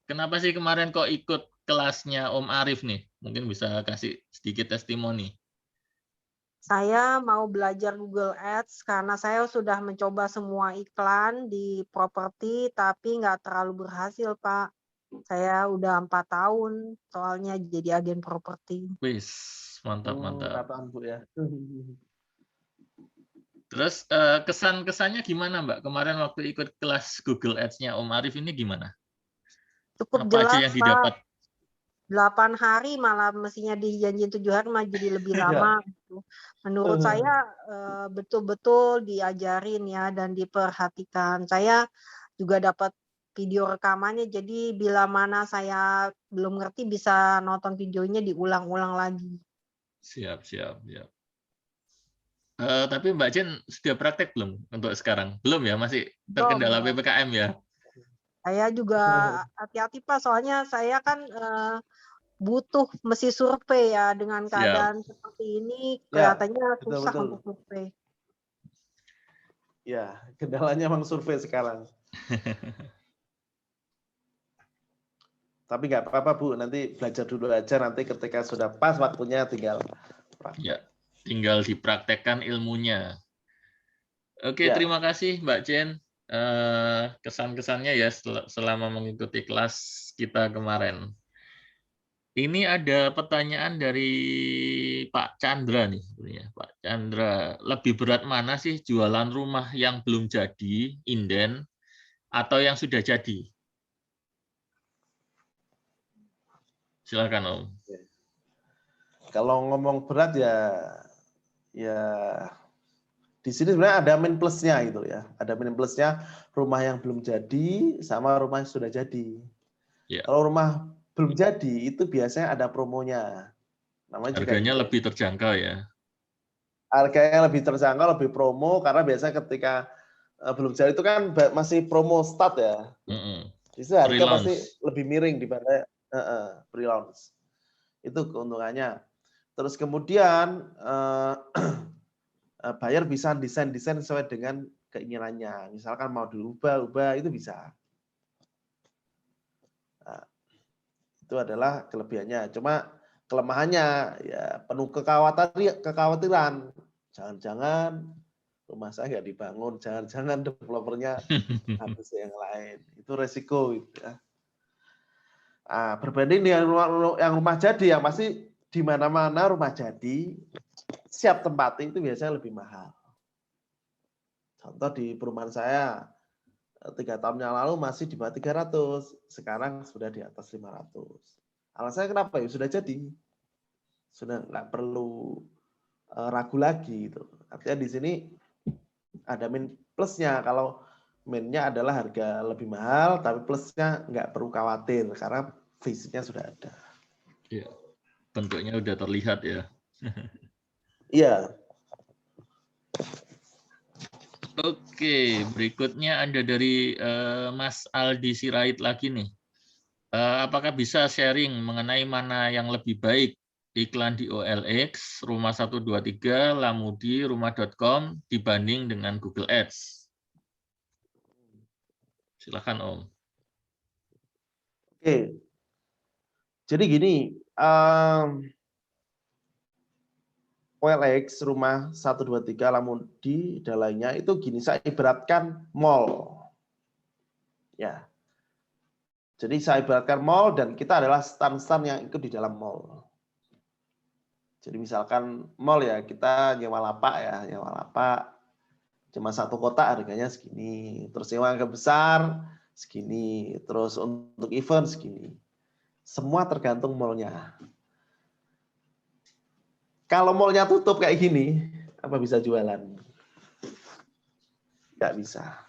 Kenapa sih kemarin kok ikut kelasnya Om Arief nih? Mungkin bisa kasih sedikit testimoni. Saya mau belajar Google Ads karena saya sudah mencoba semua iklan di properti tapi nggak terlalu berhasil Pak. Saya udah 4 tahun soalnya jadi agen properti. Wis, mantap mantap. Bu ya. Terus kesan-kesannya gimana Mbak? Kemarin waktu ikut kelas Google Ads-nya Om Arief ini gimana? Cukup Apa jelas aja yang didapat? Pak. 8 hari malah mestinya dijanjiin 7 hari malah jadi lebih lama. Menurut saya betul-betul diajarin ya dan diperhatikan. Saya juga dapat video rekamannya, jadi bila mana saya belum ngerti bisa nonton videonya diulang-ulang lagi. Siap, siap, siap. Tapi Mbak Jen sudah praktek belum untuk sekarang? Belum ya, masih terkendala PPKM ya? Saya juga hati-hati Pak, soalnya saya kan butuh mesti survei ya dengan keadaan seperti ini kelihatannya susah untuk survei. Ya, kendalanya memang survei sekarang. Tapi nggak apa-apa Bu, nanti belajar dulu aja, nanti ketika sudah pas waktunya tinggal praktek. Ya, tinggal dipraktekkan ilmunya. Oke, terima kasih Mbak Jen. Kesan-kesannya ya selama mengikuti kelas kita kemarin. Ini ada pertanyaan dari Pak Chandra nih, Pak Chandra. Lebih berat mana sih jualan rumah yang belum jadi, inden, atau yang sudah jadi? Silakan Om. Kalau ngomong berat ya di sini sebenarnya ada min plusnya gitu ya. Ada min plusnya rumah yang belum jadi sama rumah yang sudah jadi. Ya. Kalau rumah belum jadi itu biasanya ada promonya. Namanya harganya juga lebih terjangkau ya. Harganya lebih terjangkau, lebih promo karena biasanya ketika belum jadi itu kan masih promo start ya. Itu harga pasti lebih miring dibanding pre-launch. Itu keuntungannya. Terus kemudian buyer bisa desain sesuai dengan keinginannya. Misalkan mau diubah itu bisa. Nah, itu adalah kelebihannya. Cuma kelemahannya ya penuh kekhawatiran. Jangan-jangan rumah saya nggak dibangun, jangan-jangan developernya habis yang lain. Itu resiko gitu ya. Nah, berbanding dengan rumah jadi yang pasti di mana-mana rumah jadi siap tempati itu biasanya lebih mahal. Contoh di perumahan saya 3 tahun yang lalu masih di bawah 300, sekarang sudah di atas 500. Alasannya kenapa? Ya sudah jadi, sudah nggak perlu ragu lagi gitu. Artinya di sini ada min plusnya. Kalau minnya adalah harga lebih mahal, tapi plusnya nggak perlu khawatir karena fisiknya sudah ada. Ya, bentuknya udah terlihat ya. Iya. Oke, berikutnya ada dari Mas Aldi Sirait lagi nih. Apakah bisa sharing mengenai mana yang lebih baik iklan di OLX, Rumah 123, Lamudi, Rumah.com dibanding dengan Google Ads? Silakan Om. Oke. Jadi gini, OLX, Rumah 123, Lamudi, dan lainnya itu gini, saya ibaratkan mall. Ya. Jadi saya ibaratkan mall dan kita adalah stand-stand yang ikut di dalam mall. Jadi misalkan mall ya, kita nyewa lapak ya, nyewa lapak. Cuma 1 kotak harganya segini. Terus nyewa yang besar segini. Terus untuk event segini. Semua tergantung mallnya. Kalau mallnya tutup kayak gini, apa bisa jualan? Nggak bisa.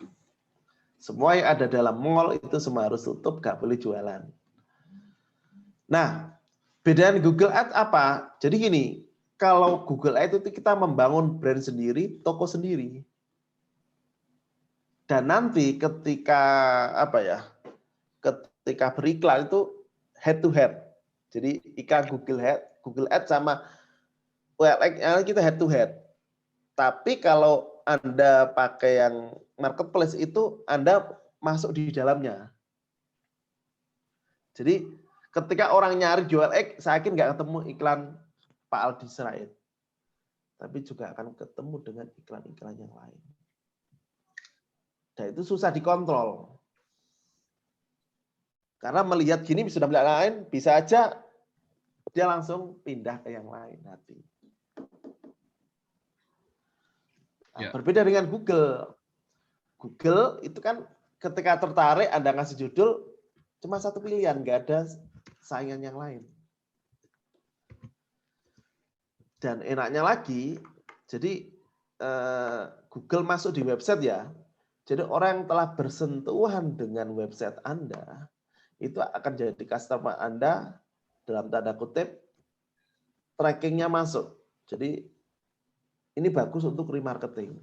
Semua yang ada dalam mall itu semua harus tutup, nggak boleh jualan. Nah, bedanya Google Ads apa? Jadi gini, kalau Google Ads itu kita membangun brand sendiri, toko sendiri. Dan nanti ketika ketika beriklan itu head to head. Jadi iklan Google Ads sama OLX kita head to head. Tapi kalau Anda pakai yang marketplace itu Anda masuk di dalamnya. Jadi ketika orang nyari jual saya yakin nggak ketemu iklan Pak Aldi Sirait. Tapi juga akan ketemu dengan iklan-iklan yang lain. Dan itu susah dikontrol. Karena melihat gini sudah melihat lain, bisa aja dia langsung pindah ke yang lain nanti. Nah, berbeda dengan Google. Google itu kan ketika tertarik Anda ngasih judul, cuma satu pilihan, nggak ada saingan yang lain. Dan enaknya lagi, jadi Google masuk di website ya. Jadi orang yang telah bersentuhan dengan website Anda, itu akan jadi customer Anda, dalam tanda kutip, trackingnya masuk. Jadi ini bagus untuk remarketing.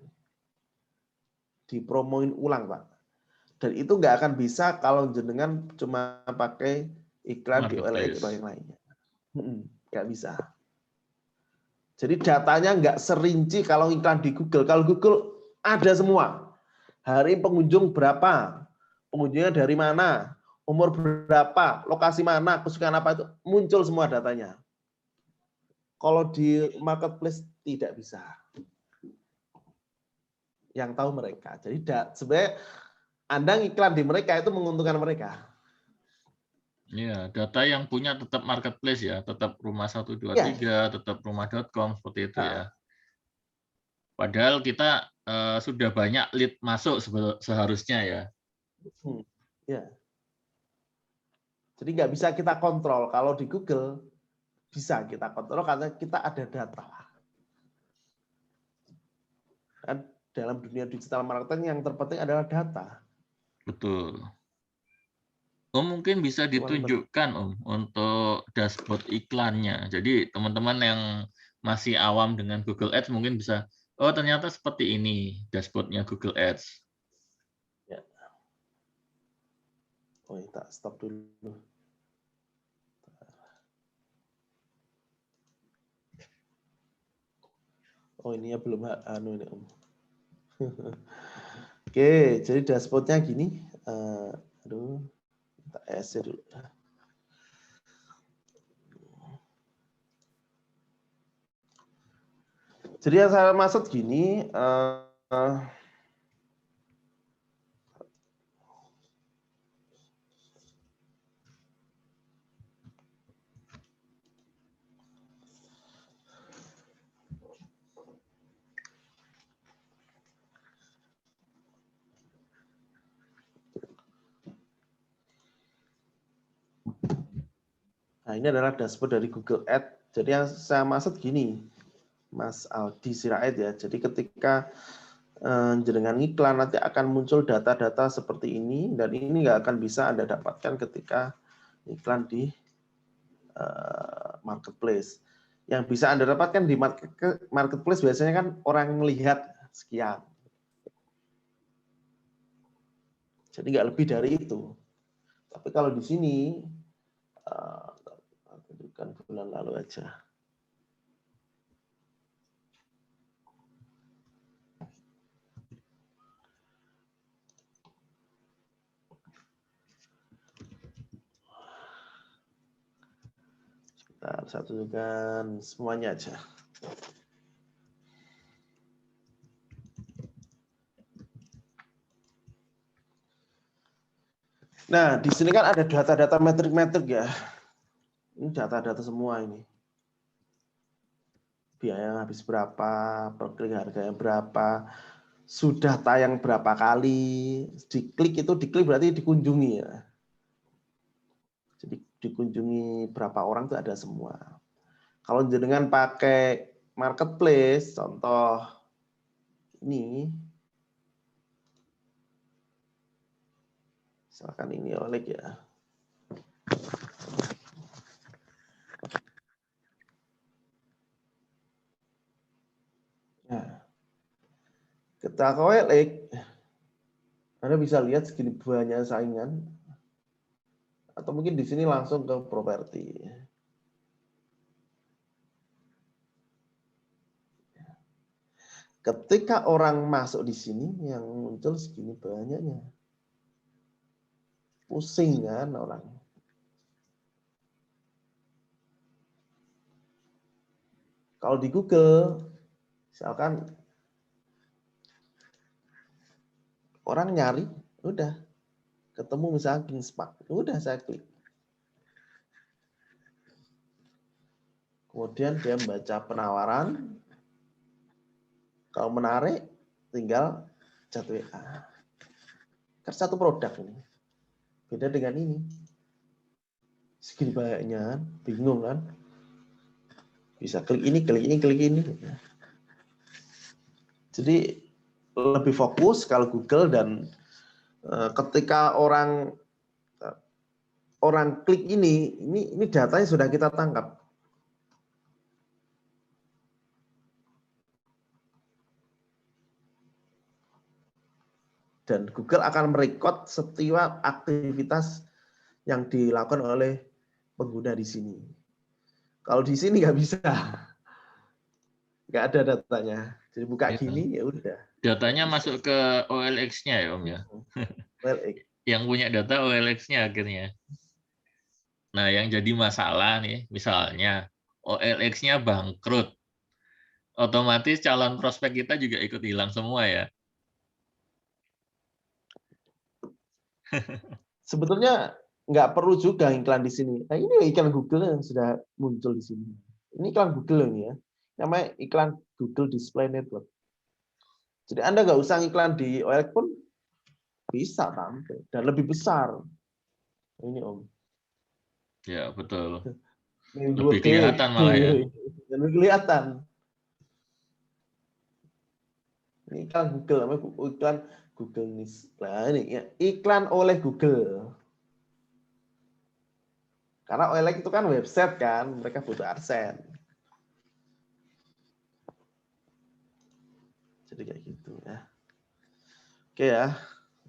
Dipromoin ulang, Pak. Dan itu nggak akan bisa kalau jenengan cuma pakai iklan di OLX atau yang lainnya. Nggak bisa. Jadi datanya nggak serinci kalau iklan di Google. Kalau Google ada semua. Hari pengunjung berapa, pengunjungnya dari mana, umur berapa, lokasi mana, kesukaan apa, itu muncul semua datanya. Kalau di marketplace tidak bisa. Yang tahu mereka. Jadi sebenarnya Anda ngiklan di mereka itu menguntungkan mereka. Iya, data yang punya tetap marketplace ya, tetap Rumah 123, tetap Rumah.com seperti itu ya. Padahal kita sudah banyak lead masuk seharusnya ya. Ya. Jadi nggak bisa kita kontrol. Kalau di Google bisa kita kontrol karena kita ada data. Dan dalam dunia digital marketing yang terpenting adalah data. Betul. Om mungkin bisa ditunjukkan Om untuk dashboard iklannya. Jadi teman-teman yang masih awam dengan Google Ads mungkin bisa, oh ternyata seperti ini dashboardnya Google Ads. Ya. Oh, tak stop dulu. Oh ini ya belum anu ini Om. Oke, jadi dashboardnya gini. Aduh, kita share dulu. Jadi yang saya maksud gini, nah ini adalah dashboard dari Google Ads. Jadi yang saya maksud gini, Mas Aldi Sirait ya. Jadi ketika jenengan iklan nanti akan muncul data-data seperti ini, dan ini nggak akan bisa Anda dapatkan ketika iklan di marketplace. Yang bisa Anda dapatkan di marketplace biasanya kan orang melihat sekian. Jadi nggak lebih dari itu. Tapi kalau di sini, tunjukkan bulan lalu aja. Saya tunjukkan semuanya aja. Nah, di sini kan ada data-data metrik-metrik ya. Ini data-data semua ini. Biaya habis berapa, per klik harganya berapa, sudah tayang berapa kali, diklik berarti dikunjungi ya. Jadi dikunjungi berapa orang itu ada semua. Kalau jenengan pakai marketplace, contoh ini, misalkan ini Oleg ya. Nah, ketika Oleg, Anda bisa lihat segini banyak saingan, atau mungkin di sini langsung ke properti. Ketika orang masuk di sini, yang muncul segini banyaknya. Pusing kan orang. Kalau di Google, misalkan orang nyari, udah ketemu misalnya Kingspark, udah saya klik. Kemudian dia membaca penawaran, kalau menarik, tinggal chat WA. Kan satu produk ini, beda dengan ini. Segini banyaknya, bingung kan? Bisa klik ini, klik ini, klik ini. Jadi lebih fokus kalau Google, dan ketika orang klik ini datanya sudah kita tangkap. Dan Google akan merekod setiap aktivitas yang dilakukan oleh pengguna di sini. Kalau di sini nggak bisa, nggak ada datanya. Jadi buka gini ya udah. Datanya masuk ke OLX-nya ya Om ya. OLX. Yang punya data OLX-nya akhirnya. Nah yang jadi masalah nih, misalnya OLX-nya bangkrut, otomatis calon prospek kita juga ikut hilang semua ya. Sebetulnya nggak perlu juga iklan di sini. Nah, ini iklan Google yang sudah muncul di sini. Ini iklan Google ini ya. Namanya iklan Google Display Network. Jadi Anda nggak usah iklan di OLX pun bisa tampil dan lebih besar. Ini Om. Ya betul. Lebih kelihatan malah ya. Lebih kelihatan. Ini iklan Google, namanya iklan Google News. Nah ini ya, iklan oleh Google. Karena OLX itu kan website kan, mereka butuh AdSense. Jadi kayak gitu ya. Oke ya,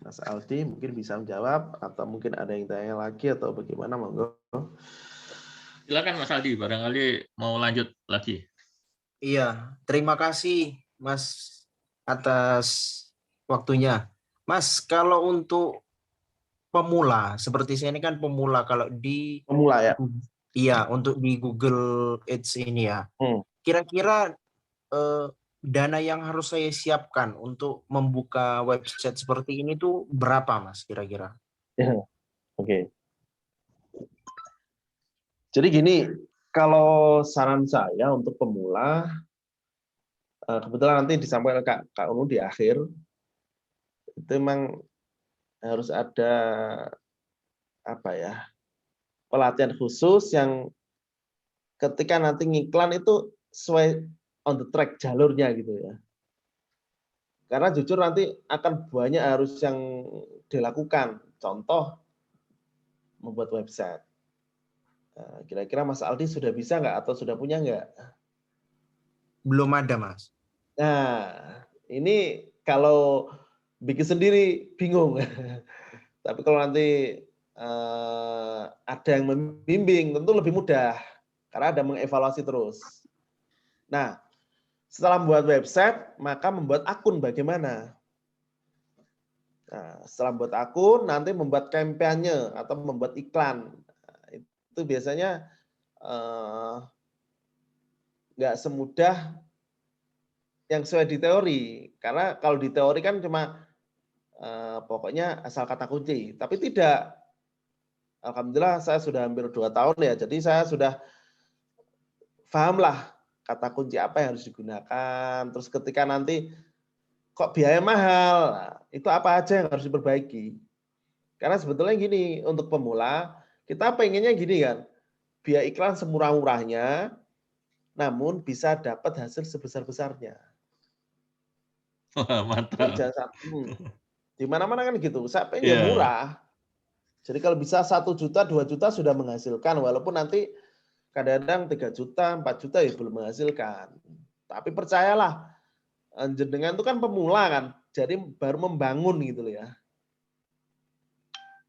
Mas Aldi mungkin bisa menjawab, atau mungkin ada yang tanya lagi atau bagaimana, monggo. Silakan Mas Aldi, barangkali mau lanjut lagi. Iya, terima kasih Mas atas waktunya. Mas, kalau untuk pemula, seperti saya ini kan pemula, kalau di Pemula ya. iya untuk di Google Ads ini ya, Hmm. kira-kira dana yang harus saya siapkan untuk membuka website seperti ini tuh berapa Mas kira-kira? Oke. Jadi gini, kalau saran saya untuk pemula, kebetulan nanti disampaikan Kak Unu di akhir, itu memang harus ada apa ya, pelatihan khusus yang ketika nanti ngiklan itu sesuai on the track jalurnya gitu ya. Karena jujur nanti akan banyak harus yang dilakukan. Contoh, membuat website. Kira-kira Mas Aldi sudah bisa nggak atau sudah punya nggak? Belum ada Mas. Nah, ini kalau bikin sendiri bingung. Tapi kalau nanti ada yang membimbing, tentu lebih mudah. Karena ada mengevaluasi terus. Nah, setelah membuat website, maka membuat akun bagaimana? Nah, setelah membuat akun, nanti membuat kampanye atau membuat iklan. Nah, itu biasanya nggak semudah yang sesuai di teori. Karena kalau di teori kan cuma pokoknya asal kata kunci. Tapi tidak. Alhamdulillah saya sudah hampir 2 tahun ya, jadi saya sudah pahamlah kata kunci apa yang harus digunakan. Terus ketika nanti kok biaya mahal, nah, itu apa aja yang harus diperbaiki. Karena sebetulnya gini, untuk pemula, kita pengennya gini kan, biaya iklan semurah-murahnya, namun bisa dapat hasil sebesar-besarnya. Wah, Kan mantap. jangan di mana-mana kan gitu, saya pengen Iya. murah. Jadi kalau bisa 1 juta, 2 juta sudah menghasilkan, walaupun nanti kadang-kadang 3 juta, 4 juta ya belum menghasilkan. Tapi percayalah, jenengan itu kan pemula kan, jadi baru membangun gitu loh ya.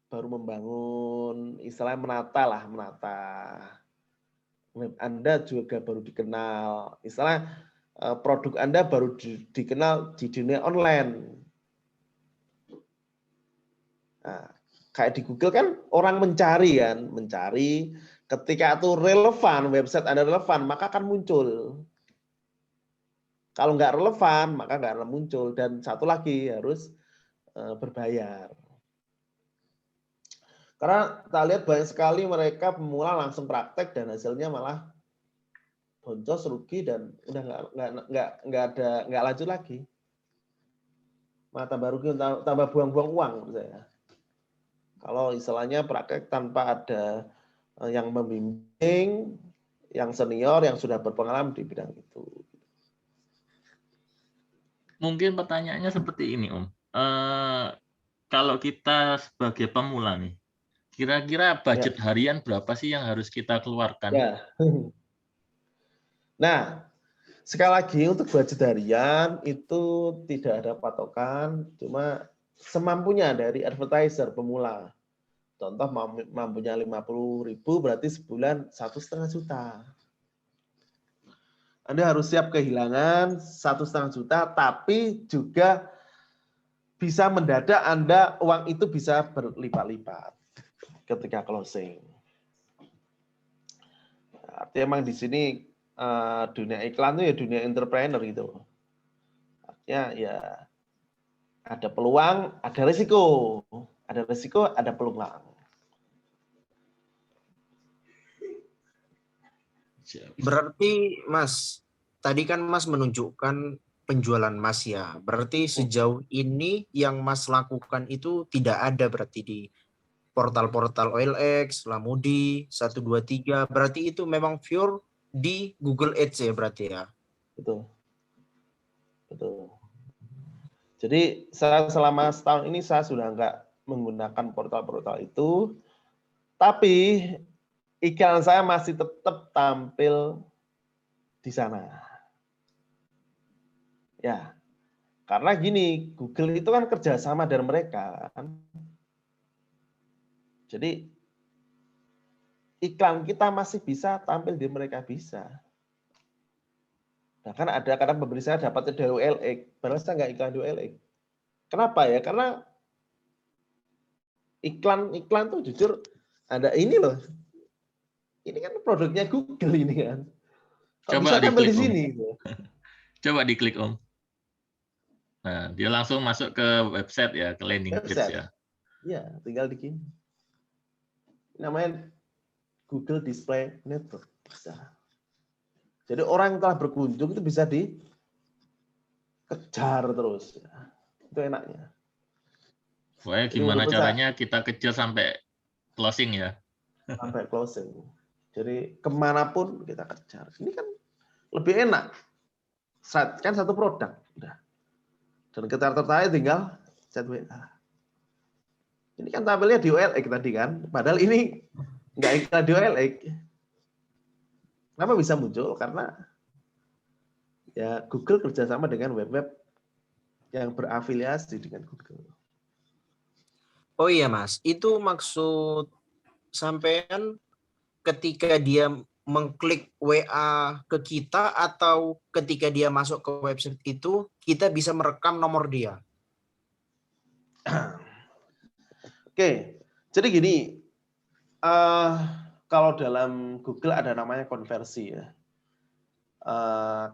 Baru membangun, istilahnya menata lah, menata. Web Anda juga baru dikenal. Istilahnya produk Anda baru dikenal di dunia online. Nah, kayak di Google kan orang mencari kan, mencari ketika itu relevan, website Anda relevan, maka akan muncul. Kalau nggak relevan, maka nggak akan muncul. Dan satu lagi harus berbayar. Karena kita lihat banyak sekali mereka pemula langsung praktek dan hasilnya malah boncos, rugi dan udah nggak lanjut lagi. Malah tambah rugi, tambah buang-buang uang menurut saya. Kalau istilahnya praktek tanpa ada yang membimbing, yang senior, yang sudah berpengalaman di bidang itu. Mungkin pertanyaannya seperti ini, Om. Kalau kita sebagai pemula nih, kira-kira budget harian berapa sih yang harus kita keluarkan? Ya. Nah, sekali lagi untuk budget harian itu tidak ada patokan, cuma semampunya dari advertiser pemula. Contoh mampunya 50.000 berarti sebulan 1,5 juta. Anda harus siap kehilangan 1,5 juta, tapi juga bisa mendadak Anda uang itu bisa berlipat-lipat ketika closing. Artinya memang di sini dunia iklan itu ya dunia entrepreneur gitu. Artinya ya ada peluang, ada risiko. Ada risiko, ada peluang. Berarti Mas, tadi kan Mas menunjukkan penjualan Mas ya. Berarti sejauh ini yang Mas lakukan itu tidak ada berarti di portal-portal OLX, Lamudi, 123. Berarti itu memang pure di Google Ads ya berarti ya. Betul. Betul. Jadi saya selama setahun ini saya sudah nggak menggunakan portal-portal itu, tapi iklan saya masih tetap tampil di sana. Ya, karena gini, Google itu kan kerjasama dari mereka. Jadi iklan kita masih bisa tampil di mereka bisa. Bahkan ada kadang pembeli saya dapatnya dari OLX, padahal saya nggak iklan di OLX. Kenapa ya? Karena iklan tuh jujur ada ini loh. Ini kan produknya Google ini kan. Kok Coba bisa tampil di diklik, Om. sini? Coba diklik, Om. Nah, dia langsung masuk ke website ya, ke landing page Website. ya. Ya, tinggal di sini. Namanya Google Display Network. Bisa. Jadi orang yang telah berkunjung itu bisa dikejar terus. Itu enaknya. Pokoknya Jadi gimana walaupun caranya kita kejar sampai closing ya. sampai closing. Jadi kemanapun kita kejar. Ini kan lebih enak. Kan satu produk. Udah. Dan kita tertarik tinggal chat WA. Ini kan tampilnya di OLX tadi kan. Padahal ini nggak iklan di OLX. Kenapa bisa muncul? Karena ya Google kerjasama dengan web-web yang berafiliasi dengan Google. Oh iya Mas, itu maksud sampean ketika dia mengklik WA ke kita atau ketika dia masuk ke website itu kita bisa merekam nomor dia. Oke, jadi gini, kalau dalam Google ada namanya konversi ya.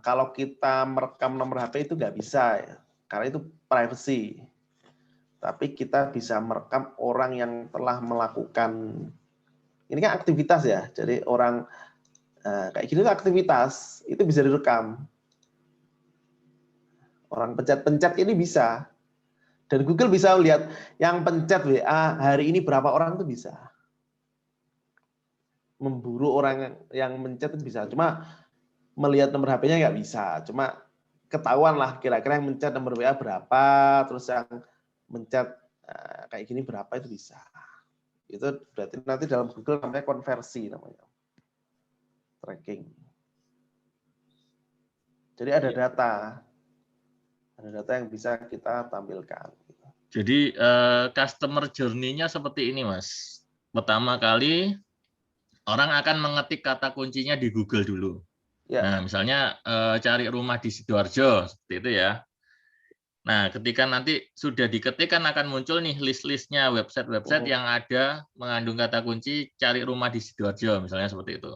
Kalau kita merekam nomor HP itu nggak bisa ya, karena itu privacy. Tapi kita bisa merekam orang yang telah melakukan, ini kan aktivitas ya, jadi orang kayak gini tuh aktivitas, itu bisa direkam. Orang pencet-pencet ini bisa. Dan Google bisa lihat yang pencet WA hari ini berapa orang itu bisa. Memburu orang yang mencet itu bisa. Cuma melihat nomor HP-nya nggak bisa. Cuma ketahuan lah kira-kira yang mencet nomor WA berapa, terus yang mencet kayak gini berapa itu bisa. Itu berarti nanti dalam Google namanya konversi namanya. Tracking. Jadi ada data. Ada data yang bisa kita tampilkan. Jadi customer journey-nya seperti ini, Mas. Pertama kali orang akan mengetik kata kuncinya di Google dulu. Ya. Nah, misalnya cari rumah di Sidoarjo, seperti itu ya. Nah, ketika nanti sudah diketik kan akan muncul nih list-listnya website-website yang ada mengandung kata kunci cari rumah di Sidoarjo, misalnya seperti itu.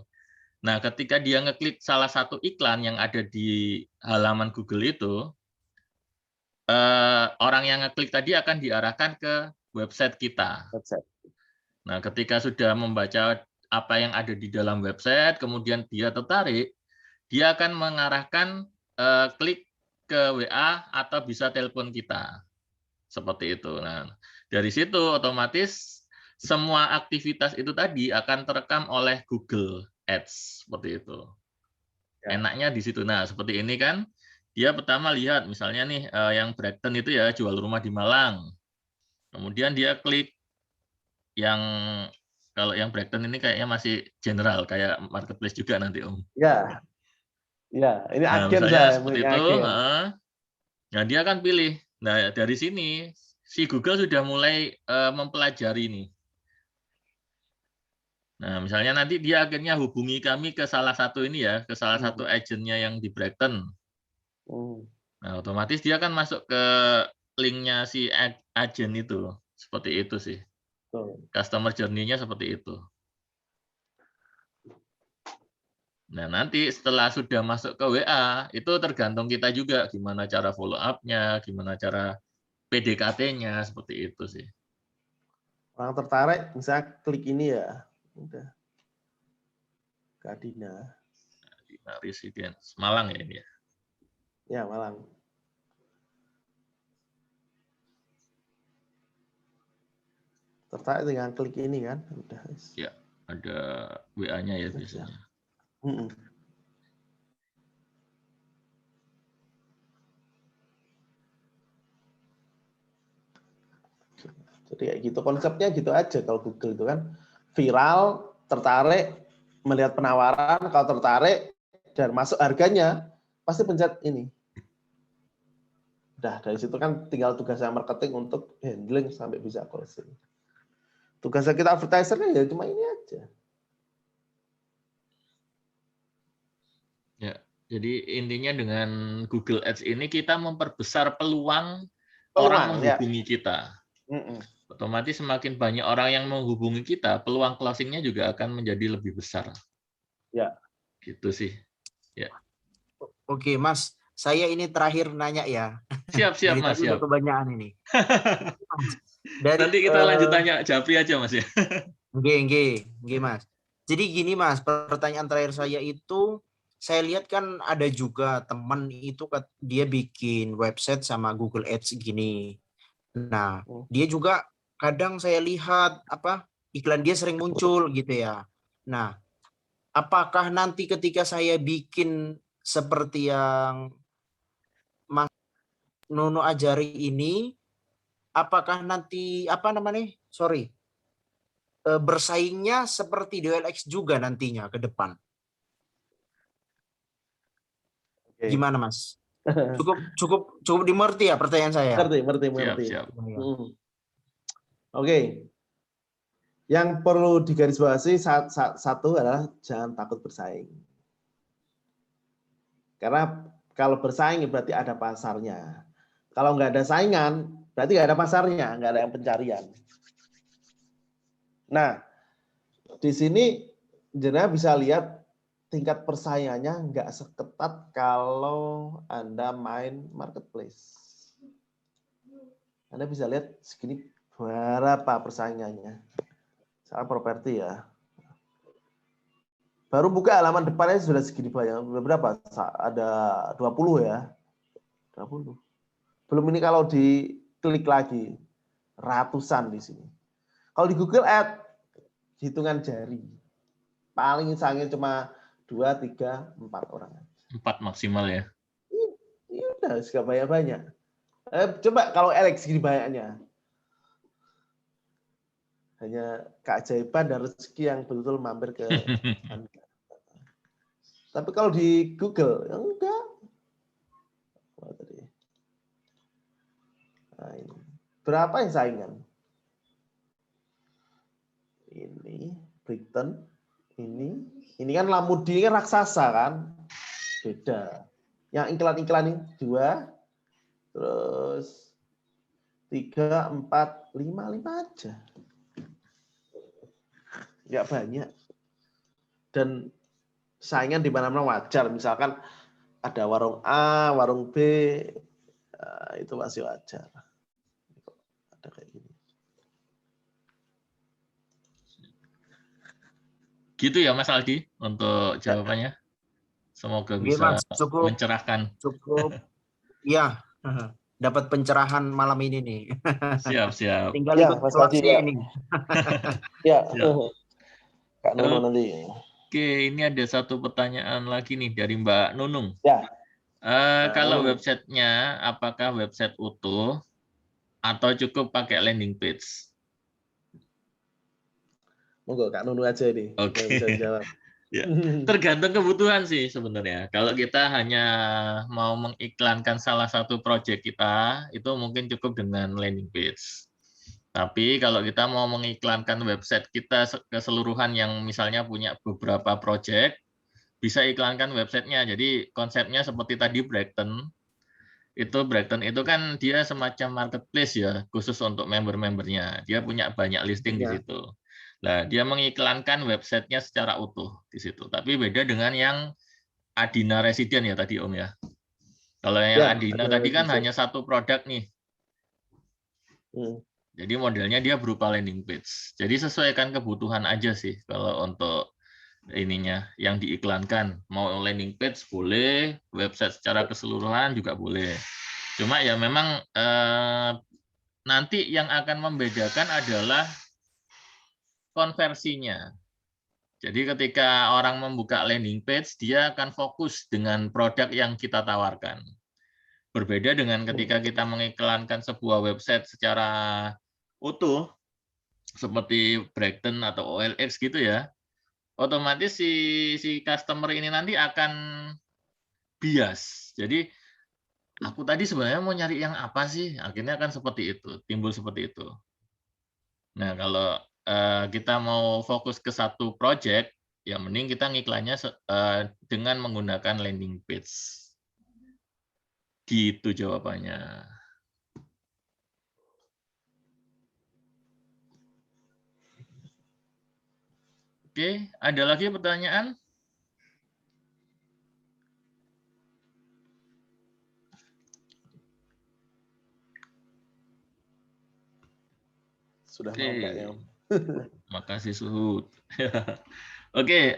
Nah, ketika dia ngeklik salah satu iklan yang ada di halaman Google itu, orang yang ngeklik tadi akan diarahkan ke website kita. Nah, ketika sudah membaca apa yang ada di dalam website, kemudian dia tertarik, dia akan mengarahkan klik ke WA atau bisa telepon kita. Seperti itu. Nah, dari situ otomatis semua aktivitas itu tadi akan terekam oleh Google Ads. Seperti itu. Enaknya di situ. Nah, seperti ini kan, dia pertama lihat misalnya nih yang Brighton itu ya jual rumah di Malang. Kemudian dia klik yang kalau yang Brighton ini kayaknya masih general kayak marketplace juga nanti Om. Ya. Ya, ini Nah, agen misalnya saya. seperti itu, nah dia akan pilih. Nah, dari sini si Google sudah mulai mempelajari nih. Nah, misalnya nanti dia akhirnya hubungi kami ke salah satu ini ya, ke salah satu agennya yang di Brighton. Nah, otomatis dia akan masuk ke linknya si agen itu. Seperti itu sih. Customer journey-nya seperti itu. Nah, nanti setelah sudah masuk ke WA, itu tergantung kita juga gimana cara follow up-nya, gimana cara PDKT-nya, seperti itu sih. Orang tertarik, misalnya klik ini ya. Udah. Kadina. Kadina Residence. Malang ya ini ya? Ya, Malang. Tertarik dengan klik ini kan? Udah. Ya, ada WA-nya ya biasanya. Jadi kayak gitu konsepnya gitu aja kalau Google itu kan viral, tertarik, melihat penawaran, kalau tertarik dan masuk harganya pasti pencet ini. Udah dari situ kan tinggal tugasnya marketing untuk handling sampai bisa closing. Tugasnya kita advertisernya ya cuma ini aja. Ya, Jadi intinya dengan Google Ads ini kita memperbesar peluang orang ya. menghubungi kita. Mm-mm. Otomatis semakin banyak orang yang menghubungi kita, peluang closing-nya juga akan menjadi lebih besar. Ya. Gitu sih. Ya. Oke, Mas. Saya ini terakhir nanya ya. Siap, Dari Mas. tadi udah Siap. kebanyakan ini. Dari, Nanti kita lanjut tanya Japri aja, Mas ya. Nggih, Mas. Jadi gini, Mas, pertanyaan terakhir saya itu, saya lihat kan ada juga teman itu dia bikin website sama Google Ads gini. Nah, dia juga kadang saya lihat iklan dia sering muncul gitu ya. Nah, apakah nanti ketika saya bikin seperti yang Mas Nono ajari ini, apakah nanti bersaingnya seperti di OLX juga nantinya ke depan? Gimana, Mas? Cukup dimengerti ya pertanyaan saya? Mengerti. Siap. Oke. Yang perlu digarisbawahi satu adalah jangan takut bersaing. Karena kalau bersaing berarti ada pasarnya. Kalau nggak ada saingan, berarti nggak ada pasarnya, nggak ada yang pencarian. Nah, di sini jenengan bisa lihat tingkat persaingannya nggak seketat kalau Anda main marketplace. Anda bisa lihat segini berapa persaingannya. Soal properti ya. Baru buka halaman depannya sudah segini banyak. Berapa? Ada 20 ya. 20. Belum ini kalau diklik lagi. Ratusan di sini. Kalau di Google Ads, hitungan jari. Paling sange cuma 2, 3, 4 orang. 4 maksimal ya. Iya udah, gak banyak-banyak. Coba kalau Alex segini banyaknya. Hanya keajaiban dan rezeki yang betul-betul mampir ke Anda. Tapi kalau di Google, ya enggak. Nah, ini. Berapa yang saingan? Ini, Brighton. Ini kan Lamudi kan raksasa kan? Beda. Yang iklan-iklan ini 2, terus 3, 4, 5 aja. Enggak banyak. Dan saingan di mana-mana wajar. Misalkan ada warung A, warung B, itu masih wajar. Ada kayak gini. Gitu ya Mas Aldi untuk jawabannya. Semoga bisa mencerahkan. Cukup. Ya, dapat pencerahan malam ini nih. Siap. Tinggal ikut kelasnya ini. Ya. Kak Nono nanti. Oke, ini ada satu pertanyaan lagi nih dari Mbak Nunung. Ya. Kalau websitenya, apakah website utuh atau cukup pakai landing page? Monggo Kak Nunu aja ini. Oke. Bisa dijawab. Ya. Tergantung kebutuhan sih sebenarnya. Kalau kita hanya mau mengiklankan salah satu proyek kita, itu mungkin cukup dengan landing page. Tapi kalau kita mau mengiklankan website kita keseluruhan yang misalnya punya beberapa proyek, bisa iklankan websitenya. Jadi konsepnya seperti tadi Brighton itu kan dia semacam marketplace ya, khusus untuk member-membernya. Dia punya banyak listing di situ. Nah, dia mengiklankan websitenya secara utuh di situ. Tapi beda dengan yang Adina Resident ya tadi Om ya. Kalau yang Adina tadi kan hanya satu produk nih. Jadi modelnya dia berupa landing page. Jadi sesuaikan kebutuhan aja sih kalau untuk ininya yang diiklankan. Mau landing page boleh, website secara keseluruhan juga boleh. Cuma ya memang nanti yang akan membedakan adalah konversinya. Jadi ketika orang membuka landing page, dia akan fokus dengan produk yang kita tawarkan. Berbeda dengan ketika kita mengiklankan sebuah website secara utuh, seperti Brighton atau OLX gitu ya, otomatis si customer ini nanti akan bias. Jadi aku tadi sebenarnya mau nyari yang apa sih? Akhirnya akan seperti itu, timbul seperti itu. Nah, kalau kita mau fokus ke satu project, ya mending kita ngiklannya dengan menggunakan landing page. Gitu jawabannya. Oke, ada lagi pertanyaan? Sudah Oke. mau kayaknya, Om. Makasih Suhud. Oke,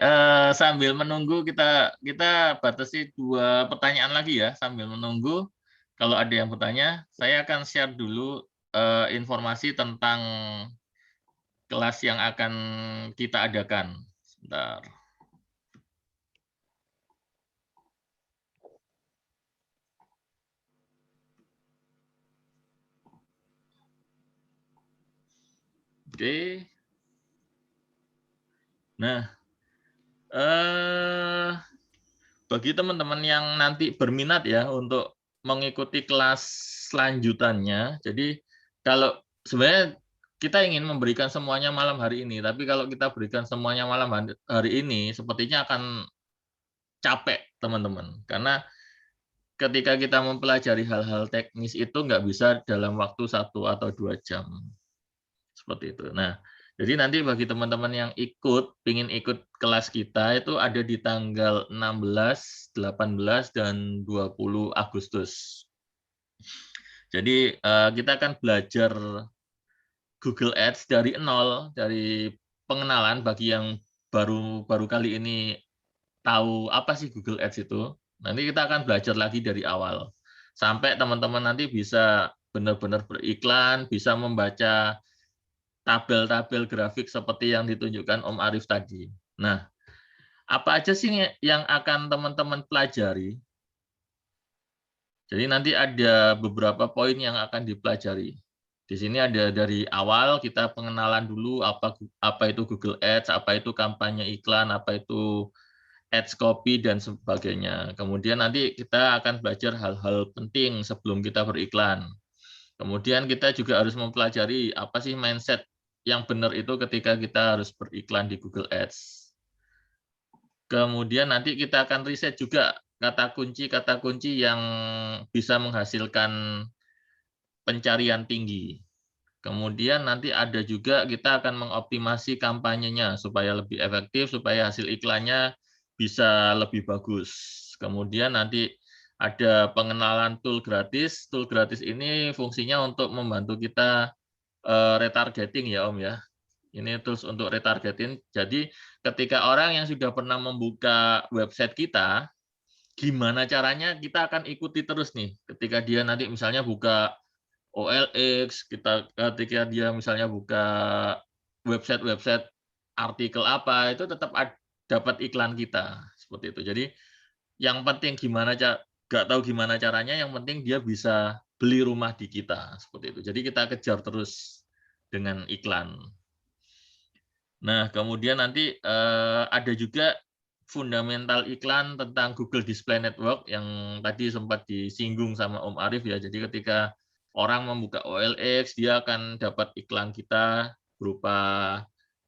sambil menunggu kita batasi 2 pertanyaan lagi ya. Sambil menunggu, kalau ada yang bertanya, saya akan share dulu informasi tentang kelas yang akan kita adakan. Sebentar. Oke. Nah, bagi teman-teman yang nanti berminat ya untuk mengikuti kelas selanjutannya, jadi kalau sebenarnya kita ingin memberikan semuanya malam hari ini, tapi kalau kita berikan semuanya malam hari ini, sepertinya akan capek teman-teman, karena ketika kita mempelajari hal-hal teknis itu nggak bisa dalam waktu 1 atau 2 jam. Seperti itu. Nah, jadi nanti bagi teman-teman yang ingin ikut kelas kita itu ada di tanggal 16, 18, dan 20 Agustus. Jadi kita akan belajar Google Ads dari nol, dari pengenalan bagi yang baru kali ini tahu apa sih Google Ads itu. Nanti kita akan belajar lagi dari awal. Sampai teman-teman nanti bisa benar-benar beriklan, bisa membaca tabel-tabel grafik seperti yang ditunjukkan Om Arief tadi. Nah, apa aja sih yang akan teman-teman pelajari? Jadi nanti ada beberapa poin yang akan dipelajari. Di sini ada dari awal kita pengenalan dulu apa itu Google Ads, apa itu kampanye iklan, apa itu Ads copy dan sebagainya. Kemudian nanti kita akan belajar hal-hal penting sebelum kita beriklan. Kemudian kita juga harus mempelajari apa sih mindset yang benar itu ketika kita harus beriklan di Google Ads. Kemudian nanti kita akan riset juga kata kunci yang bisa menghasilkan pencarian tinggi. Kemudian nanti ada juga kita akan mengoptimasi kampanyenya supaya lebih efektif, supaya hasil iklannya bisa lebih bagus. Kemudian nanti ada pengenalan tool gratis. Tool gratis ini fungsinya untuk membantu kita retargeting ya Om ya. Ini tools untuk retargeting. Jadi ketika orang yang sudah pernah membuka website kita, gimana caranya kita akan ikuti terus nih. Ketika dia nanti misalnya buka OLX, ketika dia misalnya buka website artikel apa, itu tetap dapat iklan kita. Seperti itu. Jadi yang penting nggak tahu gimana caranya, yang penting dia bisa beli rumah di kita. Seperti itu. Jadi kita kejar terus dengan iklan. Nah, kemudian nanti ada juga fundamental iklan tentang Google Display Network yang tadi sempat disinggung sama Om Arief ya. Jadi ketika orang membuka OLX, dia akan dapat iklan kita berupa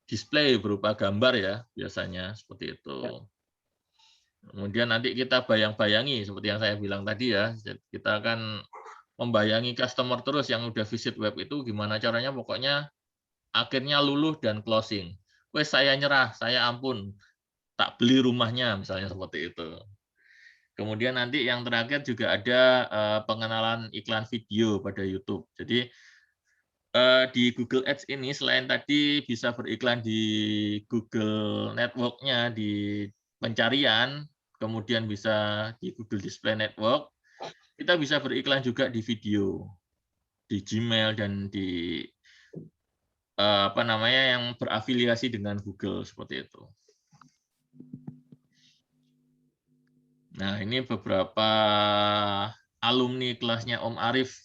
display, berupa gambar ya, biasanya seperti itu. Kemudian nanti kita bayang-bayangi, seperti yang saya bilang tadi ya, kita akan membayangi customer terus yang udah visit web itu gimana caranya, pokoknya akhirnya luluh dan closing. Wes saya nyerah, saya ampun, tak beli rumahnya, misalnya seperti itu. Kemudian nanti yang terakhir juga ada pengenalan iklan video pada YouTube. Jadi di Google Ads ini selain tadi bisa beriklan di Google Network-nya, di pencarian, kemudian bisa di Google Display Network, kita bisa beriklan juga di video, di Gmail dan di apa namanya yang berafiliasi dengan Google seperti itu. Nah, ini beberapa alumni kelasnya Om Arief.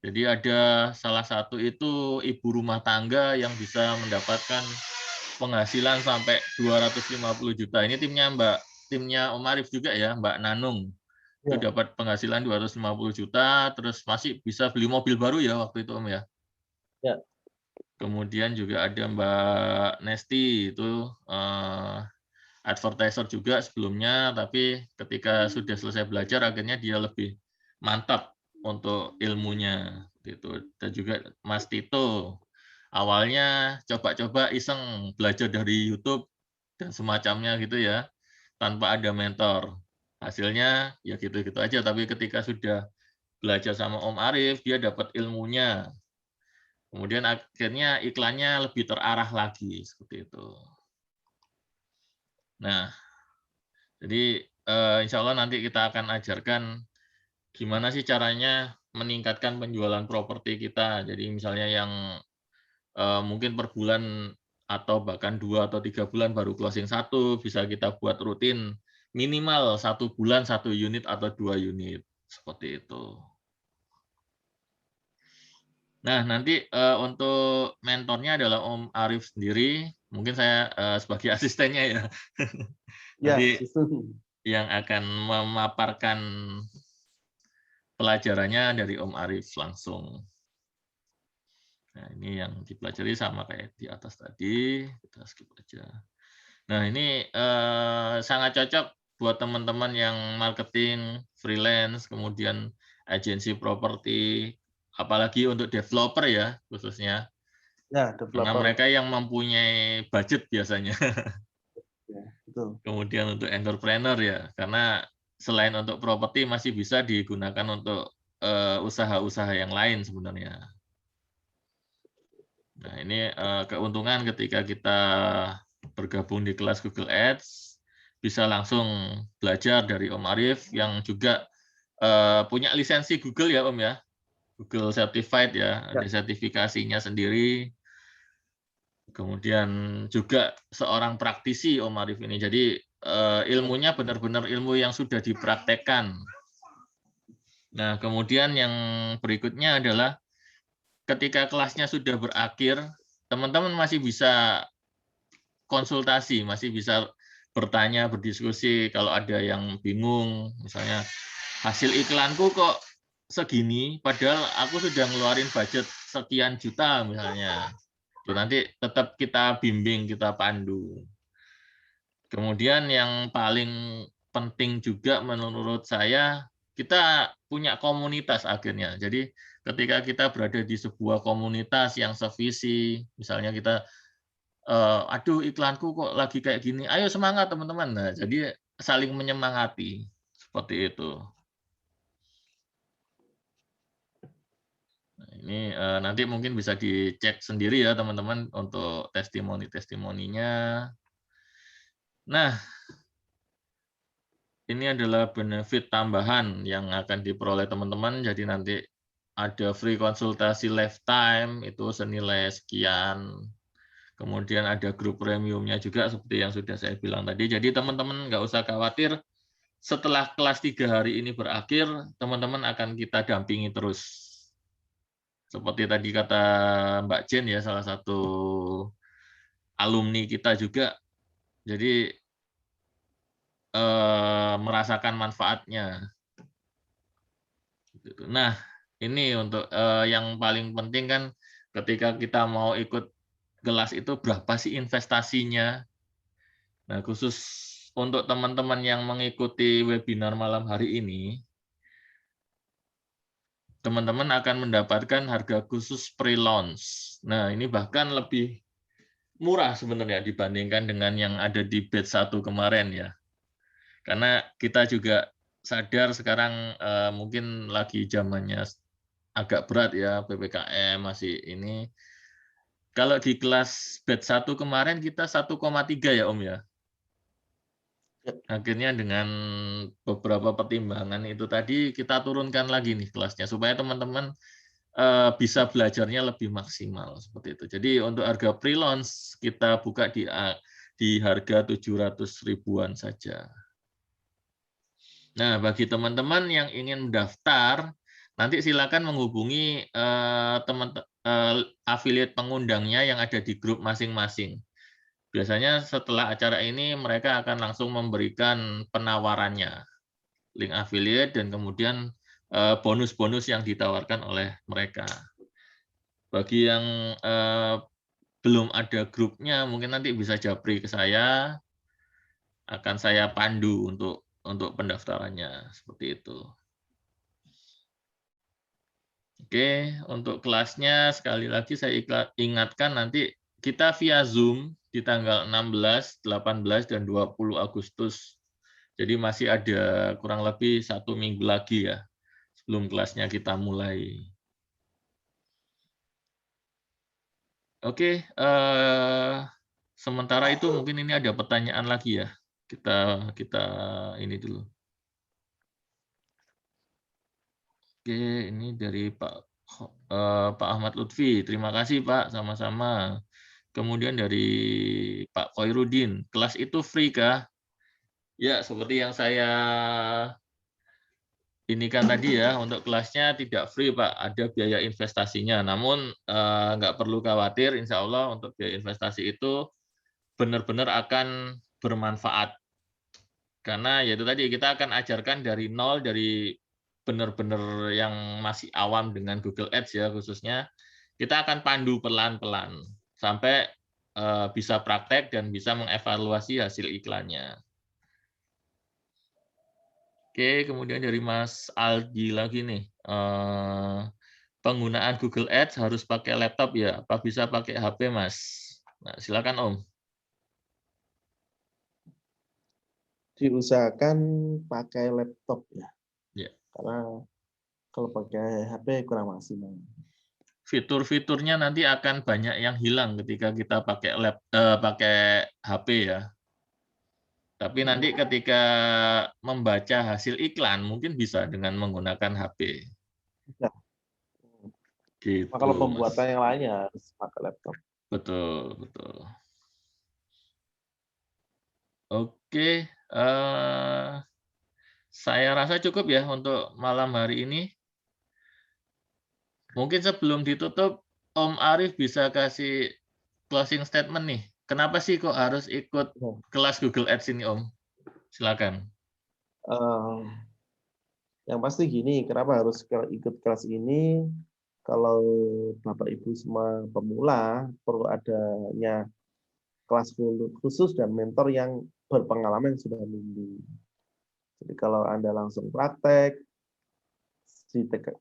Jadi ada salah satu itu ibu rumah tangga yang bisa mendapatkan penghasilan sampai 250 juta. Ini timnya Om Arief juga ya, Mbak Nanung. Itu dapat penghasilan 250 juta, terus masih bisa beli mobil baru ya waktu itu Om ya? Ya. Kemudian juga ada Mbak Nesti, itu advertiser juga sebelumnya, tapi ketika sudah selesai belajar akhirnya dia lebih mantap untuk ilmunya gitu. Dan juga Mas Tito, awalnya coba-coba iseng belajar dari YouTube dan semacamnya gitu ya, tanpa ada mentor. Hasilnya ya gitu-gitu aja, tapi ketika sudah belajar sama Om Arif, dia dapat ilmunya. Kemudian akhirnya iklannya lebih terarah lagi seperti itu. Nah, jadi insya Allah nanti kita akan ajarkan gimana sih caranya meningkatkan penjualan properti kita. Jadi misalnya yang mungkin per bulan atau bahkan 2 atau 3 bulan baru closing 1, bisa kita buat rutin minimal 1 bulan 1 unit atau 2 unit seperti itu. Nah, nanti untuk mentornya adalah Om Arif sendiri. Mungkin saya sebagai asistennya ya. Nanti yang akan memaparkan pelajarannya dari Om Arif langsung. Nah, ini yang dipelajari sama kayak di atas tadi. Kita skip aja. Nah, ini sangat cocok buat teman-teman yang marketing, freelance, kemudian agensi properti, apalagi untuk developer ya khususnya. Ya, Karena developer. mereka yang mempunyai budget biasanya. Ya, betul. Kemudian untuk entrepreneur ya, karena selain untuk properti masih bisa digunakan untuk usaha-usaha yang lain sebenarnya. Nah, ini keuntungan ketika kita bergabung di kelas Google Ads, bisa langsung belajar dari Om Arif yang juga punya lisensi Google ya Om ya, Google Certified ya, ada sertifikasinya sendiri. Kemudian juga seorang praktisi Om Arif ini, jadi ilmunya benar-benar ilmu yang sudah dipraktekkan. Nah, kemudian yang berikutnya adalah ketika kelasnya sudah berakhir, teman-teman masih bisa konsultasi, masih bisa bertanya, berdiskusi kalau ada yang bingung, misalnya hasil iklanku kok segini, padahal aku sudah ngeluarin budget sekian juta misalnya. Itu nanti tetap kita bimbing, kita pandu. Kemudian yang paling penting juga menurut saya, kita punya komunitas akhirnya. Jadi ketika kita berada di sebuah komunitas yang sevisi, misalnya kita aduh iklanku kok lagi kayak gini, ayo semangat teman-teman. Nah, jadi saling menyemangati seperti itu. Nah, ini nanti mungkin bisa dicek sendiri ya teman-teman untuk testimoni-testimoninya. Nah, ini adalah benefit tambahan yang akan diperoleh teman-teman. Jadi nanti ada free konsultasi lifetime itu senilai sekian. Kemudian ada grup premiumnya juga seperti yang sudah saya bilang tadi. Jadi teman-teman nggak usah khawatir, setelah kelas 3 hari ini berakhir, teman-teman akan kita dampingi terus. Seperti tadi kata Mbak Jen ya, salah satu alumni kita juga. Jadi merasakan manfaatnya. Nah, ini untuk yang paling penting kan ketika kita mau ikut kelas itu berapa sih investasinya. Nah, khusus untuk teman-teman yang mengikuti webinar malam hari ini, teman-teman akan mendapatkan harga khusus pre-launch. Nah, ini bahkan lebih murah sebenarnya dibandingkan dengan yang ada di batch 1 kemarin ya. Karena kita juga sadar sekarang mungkin lagi zamannya agak berat ya, PPKM masih ini. Kalau di kelas batch 1 kemarin kita 1,3 ya Om ya. Akhirnya dengan beberapa pertimbangan itu tadi kita turunkan lagi nih kelasnya supaya teman-teman bisa belajarnya lebih maksimal seperti itu. Jadi untuk harga pre-launch kita buka di harga 700 ribuan saja. Nah, bagi teman-teman yang ingin mendaftar, nanti silakan menghubungi affiliate pengundangnya yang ada di grup masing-masing. Biasanya setelah acara ini mereka akan langsung memberikan penawarannya, link affiliate dan kemudian bonus-bonus yang ditawarkan oleh mereka. Bagi yang belum ada grupnya, mungkin nanti bisa japri ke saya, akan saya pandu untuk pendaftarannya, seperti itu. Oke, untuk kelasnya sekali lagi saya ingatkan nanti kita via Zoom di tanggal 16, 18, dan 20 Agustus. Jadi masih ada kurang lebih 1 minggu lagi ya, sebelum kelasnya kita mulai. Oke, sementara itu mungkin ini ada pertanyaan lagi ya. Kita ini dulu. Oke, ini dari Pak Ahmad Lutfi. Terima kasih Pak, sama-sama. Kemudian dari Pak Koirudin, kelas itu free kah? Ya, seperti yang saya ini kan tadi ya, untuk kelasnya tidak free Pak, ada biaya investasinya. Namun nggak perlu khawatir, insya Allah untuk biaya investasi itu benar-benar akan bermanfaat. Karena ya itu tadi, kita akan ajarkan dari nol, dari benar-benar yang masih awam dengan Google Ads ya khususnya, kita akan pandu pelan-pelan sampai bisa praktek dan bisa mengevaluasi hasil iklannya. Oke, kemudian dari Mas Aldi lagi nih, penggunaan Google Ads harus pakai laptop ya? Apa bisa pakai HP, Mas? Nah, silakan Om. Diusahakan pakai laptop ya. Ya. Karena kalau pakai HP kurang maksimal. Fitur-fiturnya nanti akan banyak yang hilang ketika kita pakai HP ya. Tapi nanti ketika membaca hasil iklan mungkin bisa dengan menggunakan HP. Bisa. Gitu, Nah, kalau Mas. pembuatan yang lainnya harus pakai laptop. Betul, betul. Oke, saya rasa cukup ya untuk malam hari ini. Mungkin sebelum ditutup, Om Arif bisa kasih closing statement nih. Kenapa sih kok harus ikut kelas Google Ads ini, Om? Silakan. Yang pasti gini, kenapa harus ikut kelas ini? Kalau Bapak Ibu semua pemula, perlu adanya kelas khusus dan mentor yang berpengalaman yang sudah bimbing. Jadi kalau Anda langsung praktek,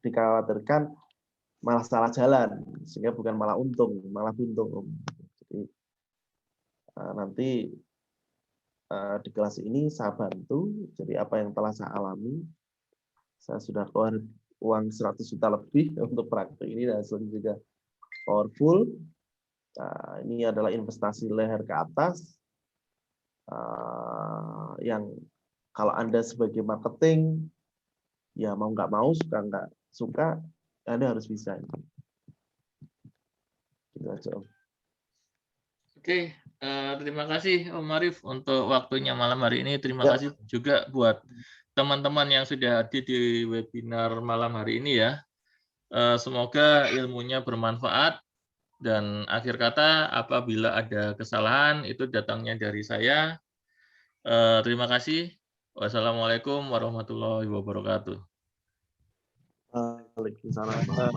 dikhawatirkan malah salah jalan, sehingga bukan malah untung, malah buntung. Jadi nanti di kelas ini saya bantu, jadi apa yang telah saya alami, saya sudah keluar uang 100 juta lebih untuk praktek ini, dan hasilnya juga powerful. Nah, ini adalah investasi leher ke atas, yang kalau Anda sebagai marketing, ya mau nggak mau, suka nggak suka, Anda harus bisa. Gitu aja, Om. Oke, terima kasih Om Arif untuk waktunya malam hari ini. Terima kasih juga buat teman-teman yang sudah hadir di webinar malam hari ini ya. Semoga ilmunya bermanfaat, dan akhir kata apabila ada kesalahan itu datangnya dari saya. Terima kasih. Wassalamualaikum warahmatullahi wabarakatuh. Waalaikumsalam.